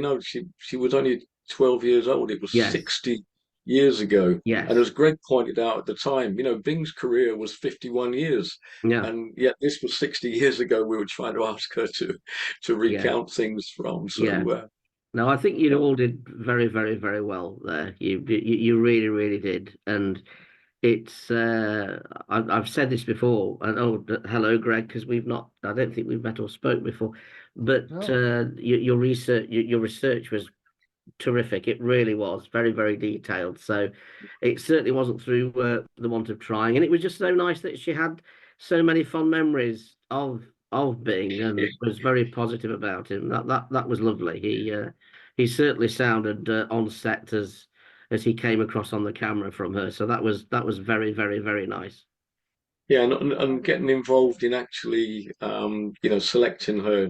she was only 12 years old. It was Yes. 60 years ago. Yes. And as Greg pointed out at the time, Bing's career was 51 years. Yeah. And yet this was 60 years ago we were trying to ask her to recount things from. So Yeah. No, I think you all did very, very, very well there. You really, really did. And it's I've said this before, and hello, Greg, because I don't think we've met or spoke before, but your research was terrific. It really was very, very detailed. So it certainly wasn't through the want of trying, and it was just so nice that she had so many fond memories of Bing and was very positive about him. That was lovely. He certainly sounded on set as he came across on the camera from her. So that was very, very, very nice. Yeah, and getting involved in actually, selecting her,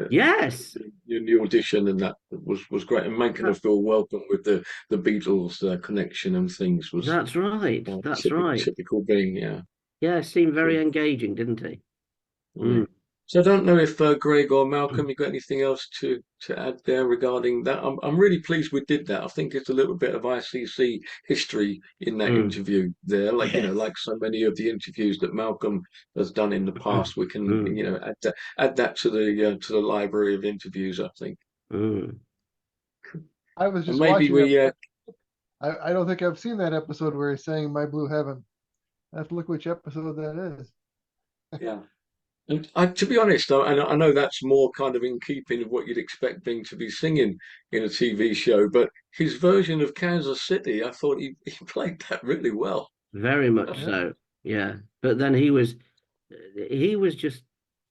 yes, in the audition, and that was great, and making her feel welcome with the Beatles connection and things was. That's right. That's right. Typical Bing, yeah. Yeah, seemed very engaging, didn't he? Mm. So I don't know if Greg or Malcolm, you got anything else to add there regarding that? I'm really pleased we did that. I think it's a little bit of ICC history in that interview there, like like so many of the interviews that Malcolm has done in the past. We can add that to the library of interviews, I think. I was just maybe watching I don't think I've seen that episode where he's saying "My Blue Heaven." I have to look which episode that is. Yeah. And to be honest, I know that's more kind of in keeping of what you'd expect Bing to be singing in a TV show, but his version of Kansas City, I thought he played that really well. Very much so, yeah. But then he was just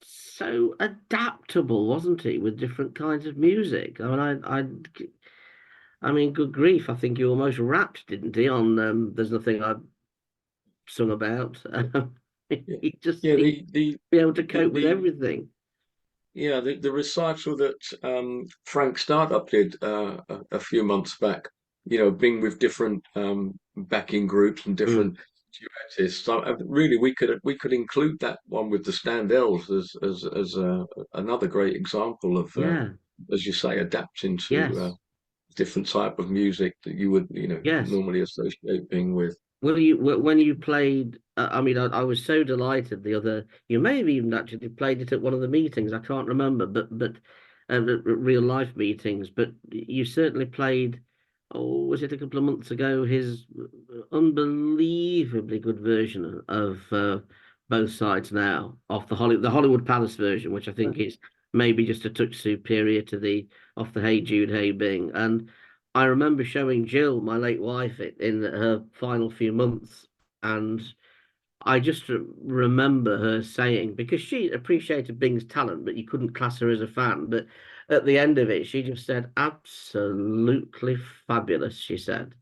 so adaptable, wasn't he, with different kinds of music? I mean, good grief! I think he almost rapped, didn't he? On "There's Nothing I've Sung About." He just be able to cope with everything. Yeah, the recital that Frank Startup did a few months back, Bing with different backing groups and different duettists. So really, we could include that one with the Standells as another great example of, as you say, adapting to different type of music that you would normally associate Bing with. Well, when you played, I mean, I was so delighted you may have even actually played it at one of the meetings. I can't remember, but real life meetings. But you certainly played, was it a couple of months ago, his unbelievably good version of Both Sides Now, off the Hollywood Palace version, which I think is maybe just a touch superior to off the Hey Jude, Hey Bing. And I remember showing Jill, my late wife, it in her final few months, and I just remember her saying, because she appreciated Bing's talent, but you couldn't class her as a fan. But at the end of it, she just said, "Absolutely fabulous," she said.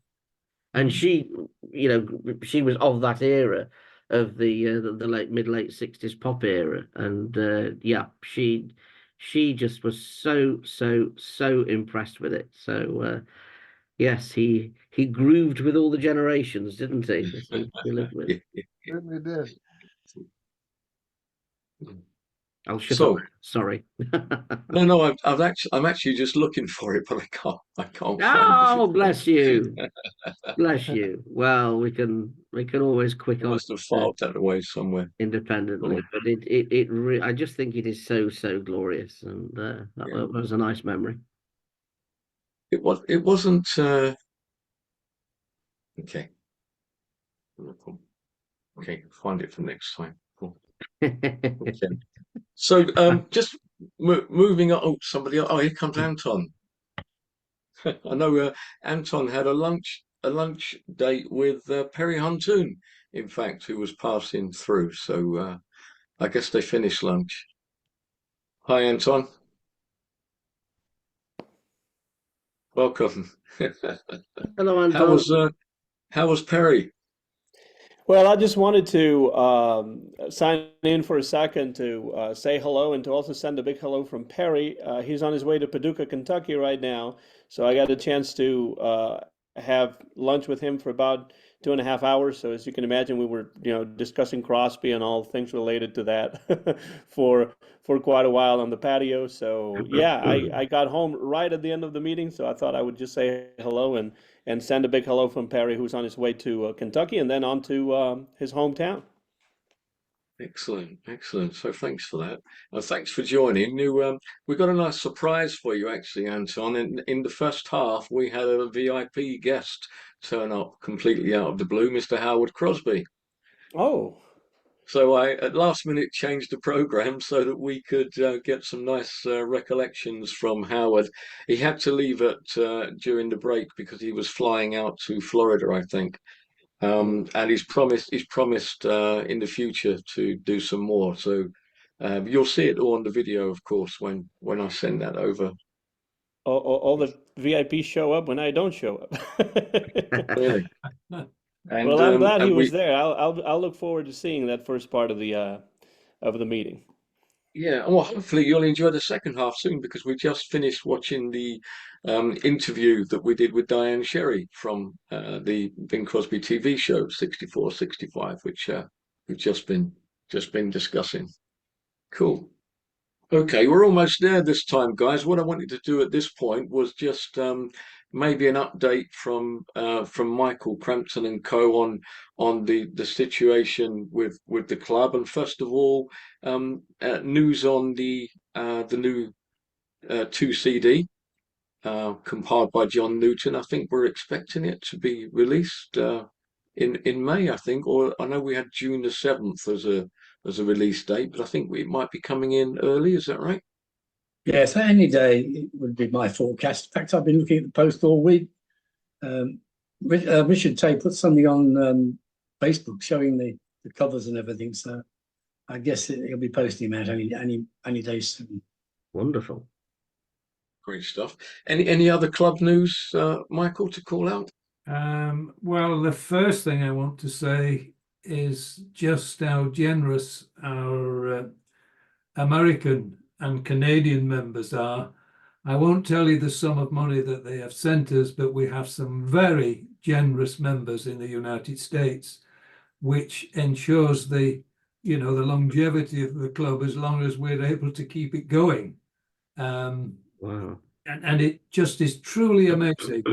And she, she was of that era of the late 60s pop era, and yeah, she just was so impressed with it. So yes, he grooved with all the generations, didn't he? That's what he lived with. Certainly did. I'll shut up. So, Sorry. no, I'm actually just looking for it, but I can't find Oh, it. bless you. Bless you. Well, we can always quick I on must have filed that away somewhere. independently, but I just think it is so glorious, and that was a nice memory. It wasn't okay. Okay, find it for next time. Cool. Okay. So just moving on. Oh, somebody. Oh, here comes Anton. I know Anton had a lunch date with Perry Huntoon, in fact, who was passing through. So I guess they finished lunch. Hi, Anton. Welcome. Hello, Anton. How was Perry? Well, I just wanted to sign in for a second to say hello and to also send a big hello from Perry. He's on his way to Paducah, Kentucky right now. So I got a chance to have lunch with him for about 2.5 hours. So as you can imagine, we were, discussing Crosby and all things related to that for quite a while on the patio. So yeah, I got home right at the end of the meeting. So I thought I would just say hello and send a big hello from Perry, who's on his way to Kentucky and then on to his hometown. Excellent. So thanks for that. Thanks for joining. We got a nice surprise for you, actually, Anton. In the first half, we had a VIP guest turn up completely out of the blue, Mr. Howard Crosby. Oh. So I, at last minute, changed the program so that we could get some nice recollections from Howard. He had to leave during the break because he was flying out to Florida, I think. And he's promised in the future to do some more. So you'll see it all on the video, of course, when I send that over. All the VIPs show up when I don't show up. Really? And, well, I'm glad he and was there. I'll look forward to seeing that first part of the meeting. Yeah, well, hopefully you'll enjoy the second half soon because we just finished watching the interview that we did with Diane Sherry from the Bing Crosby TV show 64, 65, which we've just been discussing. Cool. Okay, we're almost there this time, guys. What I wanted to do at this point was just maybe an update from Michael Crampton and Co. on the situation with the club, and first of all, news on the new 2 CD compiled by John Newton. I think we're expecting it to be released in May, I think, or I know we had June the 7th as a release date, but I think it might be coming in early. Is that right? Yeah, so any day would be my forecast. In fact, I've been looking at the post all week. Richard Tay put something on Facebook showing the covers and everything. So I guess he'll be posting them out any day soon. Wonderful. Great stuff. Any other club news, Michael, to call out? Well, the first thing I want to say is just how generous our American and Canadian members are. I won't tell you the sum of money that they have sent us, but we have some very generous members in the United States, which ensures the longevity of the club as long as we're able to keep it going. Wow. And it just is truly amazing.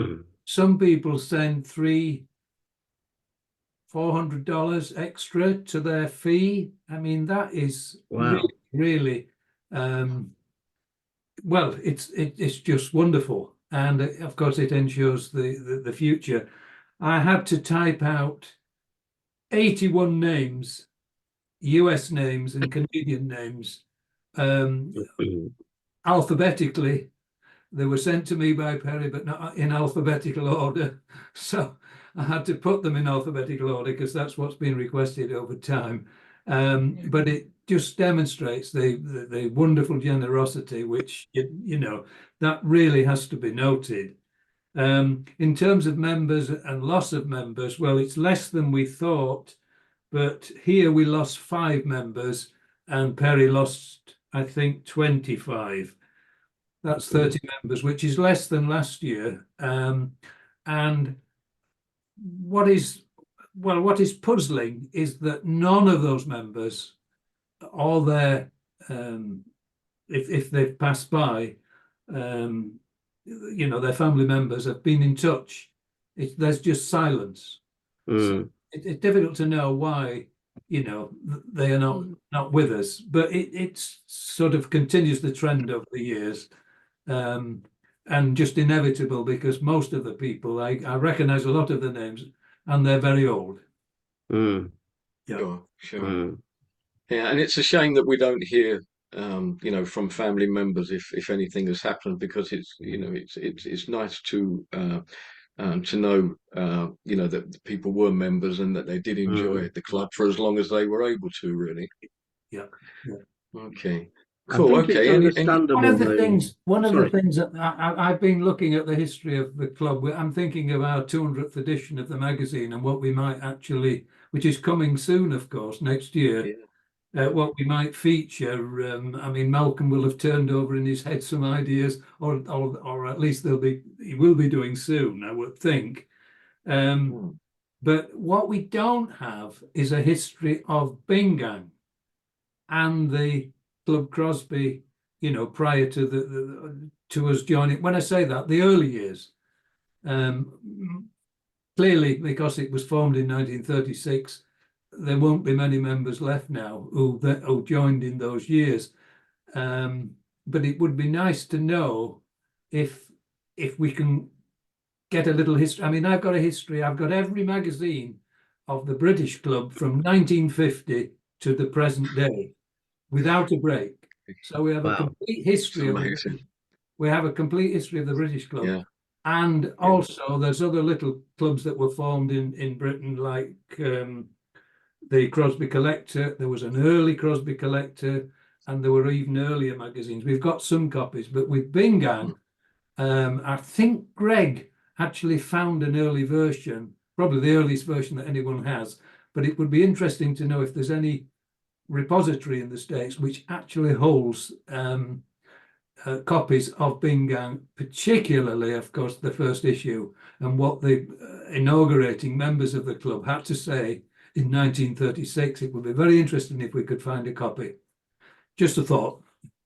Some people send $400 extra to their fee. I mean, that is wow. really well, it's just wonderful. And of course, it ensures the future. I had to type out 81 names, US names and Canadian names, alphabetically, They were sent to me by Perry, but not in alphabetical order. So I had to put them in alphabetical order because that's what's been requested over time. But it just demonstrates the wonderful generosity, which, you know, that really has to be noted. In terms of members and loss of members, well, it's less than we thought, but here we lost 5 members and Perry lost, I think, 25. That's 30 members, which is less than last year. And what is puzzling is that none of those members, all their, if they've passed by, you know, their family members have been in touch. There's just silence. So it's difficult to know why, you know, they are not with us, but it's sort of continues the trend over the years, and just inevitable because most of the people I recognize a lot of the names, and they're very old. Sure. Yeah, and it's a shame that we don't hear, you know, from family members if anything has happened, because it's, you know, it's nice to know, you know, that people were members and that they did enjoy the club for as long as they were able to, really. Yeah. Okay. I Cool. think Okay. it's understandable. One of the things that I've been looking at the history of the club. I'm thinking of our 200th edition of the magazine and what we might actually, which is coming soon, of course, next year. What we might feature. I mean, Malcolm will have turned over in his head some ideas, or at least he will be doing soon, I would think. But what we don't have is a history of Bingang and the Club Crosby, you know, prior to to us joining. When I say that, the early years, clearly because it was formed in 1936. There won't be many members left now who joined in those years, but it would be nice to know if we can get a little history. I mean, I've got a history. I've got every magazine of the British Club from 1950 to the present day, without a break. So we have a complete history of we have a complete history of the British Club. Yeah. And also there's other little clubs that were formed in Britain, like the Crosby Collector. There was an early Crosby Collector, and there were even earlier magazines. We've got some copies, but with Bingang, I think Greg actually found an early version, probably the earliest version that anyone has. But it would be interesting to know if there's any repository in the States which actually holds copies of Bingang, particularly, of course, the first issue, and what the inaugurating members of the club had to say in 1936. It would be very interesting if we could find a copy. Just a thought.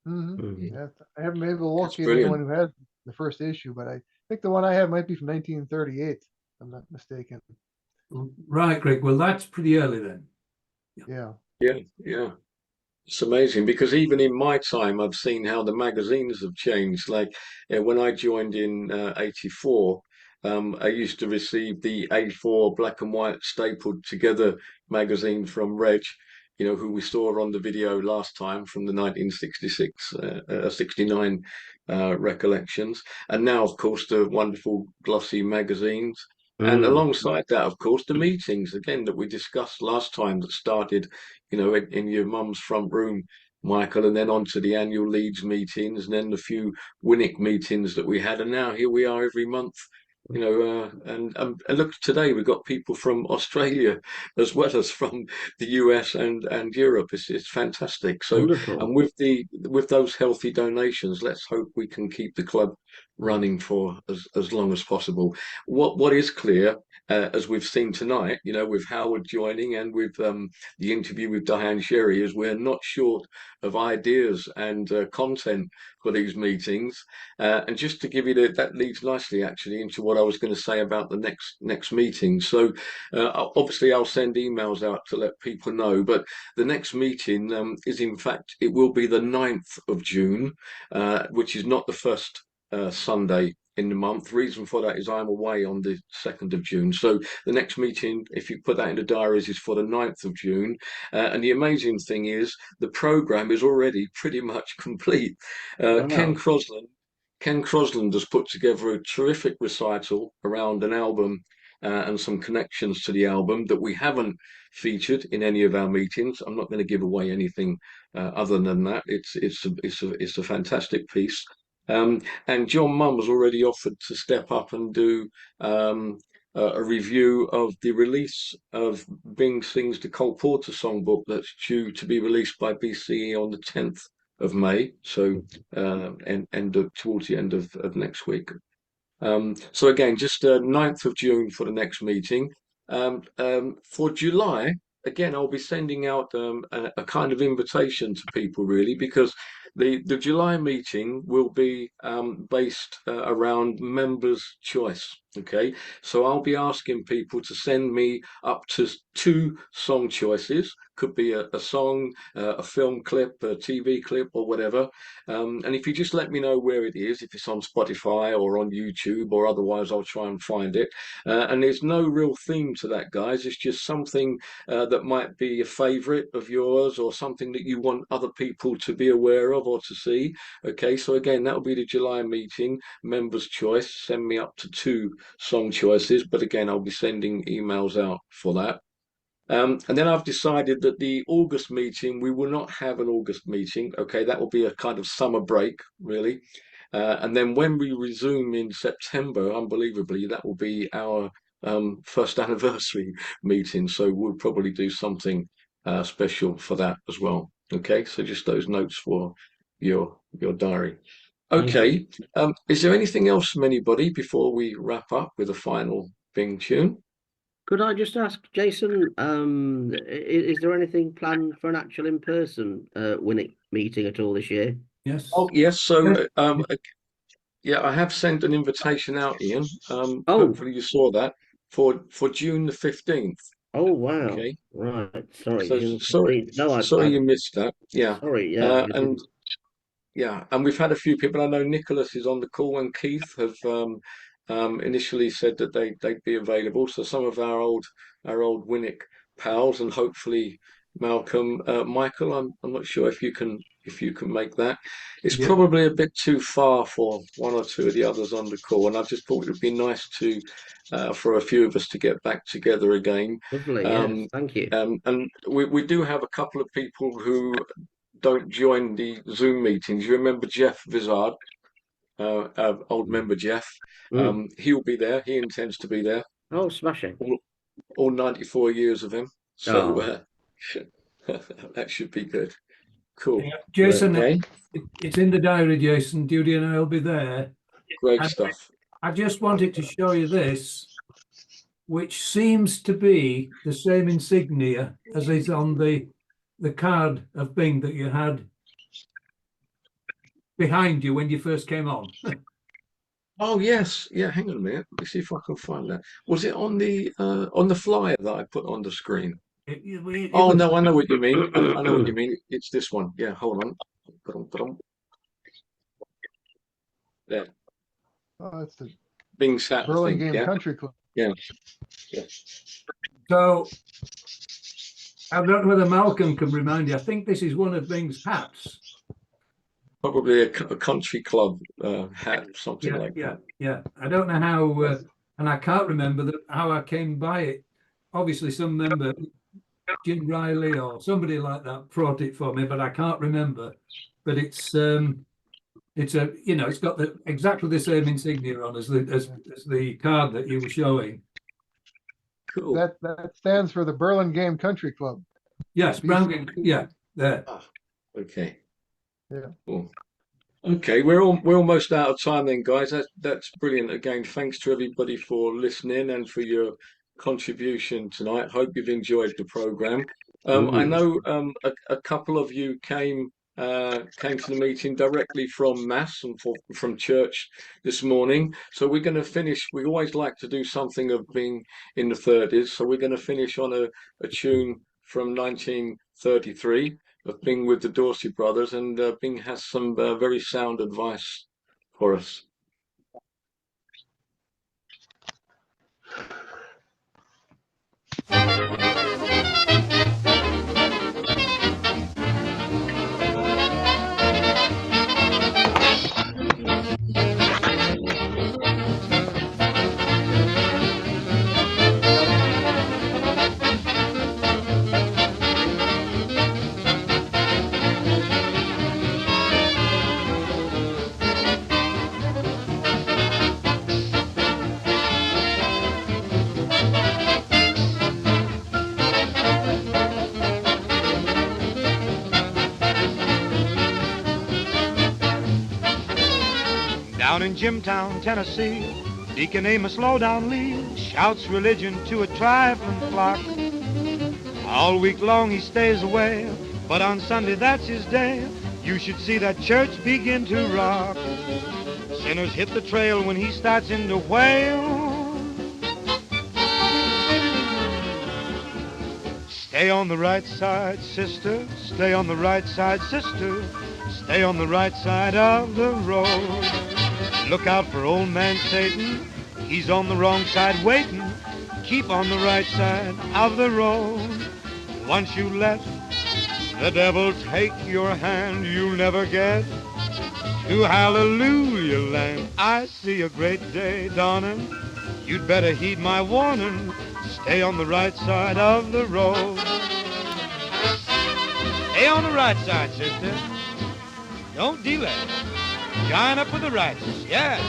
Yeah, I haven't been able to locate anyone who has the first issue, but I think the one I have might be from 1938, if I'm not mistaken. Right, Greg. Well, that's pretty early then. Yeah. It's amazing because even in my time, I've seen how the magazines have changed. Like when I joined in '84, I used to receive the A4 black and white stapled together magazine from Reg, you know, who we saw on the video last time from the 1966, 69 recollections. And now, of course, the wonderful glossy magazines. And alongside that, of course, the meetings again that we discussed last time that started, you know, in your mum's front room, Michael, and then on to the annual Leeds meetings, and then the few Winnick meetings that we had, and now here we are every month, you know. And look, today we've got people from Australia as well as from the US and Europe. It's fantastic. So, Wonderful. and with those healthy donations, let's hope we can keep the club running for as long as possible. What is clear, as we've seen tonight, you know, with Howard joining and with the interview with Diane Sherry, is we're not short of ideas and content for these meetings. And just to give you that leads nicely actually into what I was going to say about the next meeting. So obviously I'll send emails out to let people know, but the next meeting is, in fact, it will be the 9th of June, which is not the first Sunday in the month. Reason for that is I'm away on the 2nd of June. So the next meeting, if you put that in the diaries, is for the 9th of June. And the amazing thing is the programme is already pretty much complete. Ken Crosland Ken Crosland has put together a terrific recital around an album and some connections to the album that we haven't featured in any of our meetings. I'm not going to give away anything other than that. It's a fantastic piece. And John Mumm has already offered to step up and do a review of the release of Bing Sings the Cole Porter songbook that's due to be released by BCE on the 10th of May, so towards the end of next week. So again, just 9th of June for the next meeting. For July, again, I'll be sending out a kind of invitation to people, really, because the July meeting will be based around members' choice. Okay, so I'll be asking people to send me up to 2 song choices. Could be a song, a film clip, a TV clip, or whatever. And if you just let me know where it is, if it's on Spotify or on YouTube, or otherwise I'll try and find it. And there's no real theme to that, guys. It's just something that might be a favorite of yours, or something that you want other people to be aware of or to see. Okay, so again, that'll be the July meeting, members' choice. Send me up to 2 song choices, but again, I'll be sending emails out for that. And then I've decided that the August meeting, we will not have an August meeting. Okay, that will be a kind of summer break, really. And then when we resume in September, unbelievably, that will be our first anniversary meeting. So we'll probably do something special for that as well. Okay, so just those notes for your diary. Okay, is there anything else from anybody before we wrap up with a final Bing tune? Could I just ask, Jason, is there anything planned for an actual in-person Winnick meeting at all this year? Yes. Oh, yes. So, yeah, I have sent an invitation out, Ian. Hopefully you saw that for June the 15th. Oh, wow. Okay. Right. Sorry. So June sorry, 15th. No, sorry you missed that. Yeah. Sorry. Yeah. And yeah, and we've had a few people. I know Nicholas is on the call, and Keith have initially said that they'd be available. So some of our old Winnick pals, and hopefully Malcolm, Michael. I'm not sure if you can make that. It's probably a bit too far for 1 or 2 of the others on the call, and I just thought it would be nice to for a few of us to get back together again. Lovely. Yes. Thank you. And we do have a couple of people who don't join the Zoom meetings. You remember Jeff Vizard, old member Jeff? He'll be there. He intends to be there. Oh, smashing! All 94 years of him. So that should be good. Cool. Yeah, Jason, it's in the diary, Jason. Judy and I will be there. Great stuff. I just wanted to show you this, which seems to be the same insignia as is on the card of Bing that you had behind you when you first came on. Oh yes, yeah. Hang on a minute. Let me see if I can find that. Was it on the flyer that I put on the screen? Oh no, I know what you mean. I know what you mean. It's this one. Yeah, hold on. There. Oh, that's the Bing's hat. Burlingame Country Club. Yeah. So I don't know whether Malcolm can remind you. I think this is one of Bing's hats. Probably a country club hat, something like that. Yeah. I don't know how, and I can't remember how I came by it. Obviously, some member, Jim Riley or somebody like that, brought it for me, but I can't remember. But it's a, it's got exactly the same insignia on as the card that you were showing. Cool. That stands for the Burlingame Country Club. Yes, Burlingame. Yeah, there. Okay. Yeah. Cool. Okay, we're almost out of time then, guys. That's brilliant. Again, thanks to everybody for listening and for your contribution tonight. Hope you've enjoyed the program. I know a couple of you came to the meeting directly from Mass and from church this morning. So we're going to finish. We always like to do something of Bing in the 30s. So we're going to finish on a tune from 1933 of Bing with the Dorsey Brothers, and Bing has some very sound advice for us. Jimtown, Tennessee, Deacon Amos Lowdown Lee shouts religion to a trifling flock. All week long he stays away, but on Sunday that's his day. You should see that church begin to rock. Sinners hit the trail when he starts in to wail. Stay on the right side, sister. Stay on the right side, sister. Stay on the right side of the road. Look out for old man Satan. He's on the wrong side waiting. Keep on the right side of the road. Once you let the devil take your hand, you'll never get to Hallelujah land. I see a great day dawning. You'd better heed my warning. Stay on the right side of the road. Stay on the right side, sister. Don't delay. Join up with the righteous. Yeah.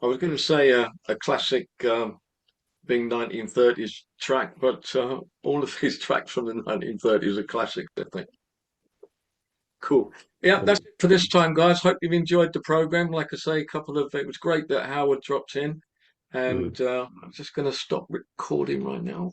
I was going to say a classic being 1930s track, but all of these tracks from the 1930s are classics, I think. Cool. Yeah, that's it for this time, guys. Hope you've enjoyed the program. Like I say, it was great that Howard dropped in, and I'm just going to stop recording right now.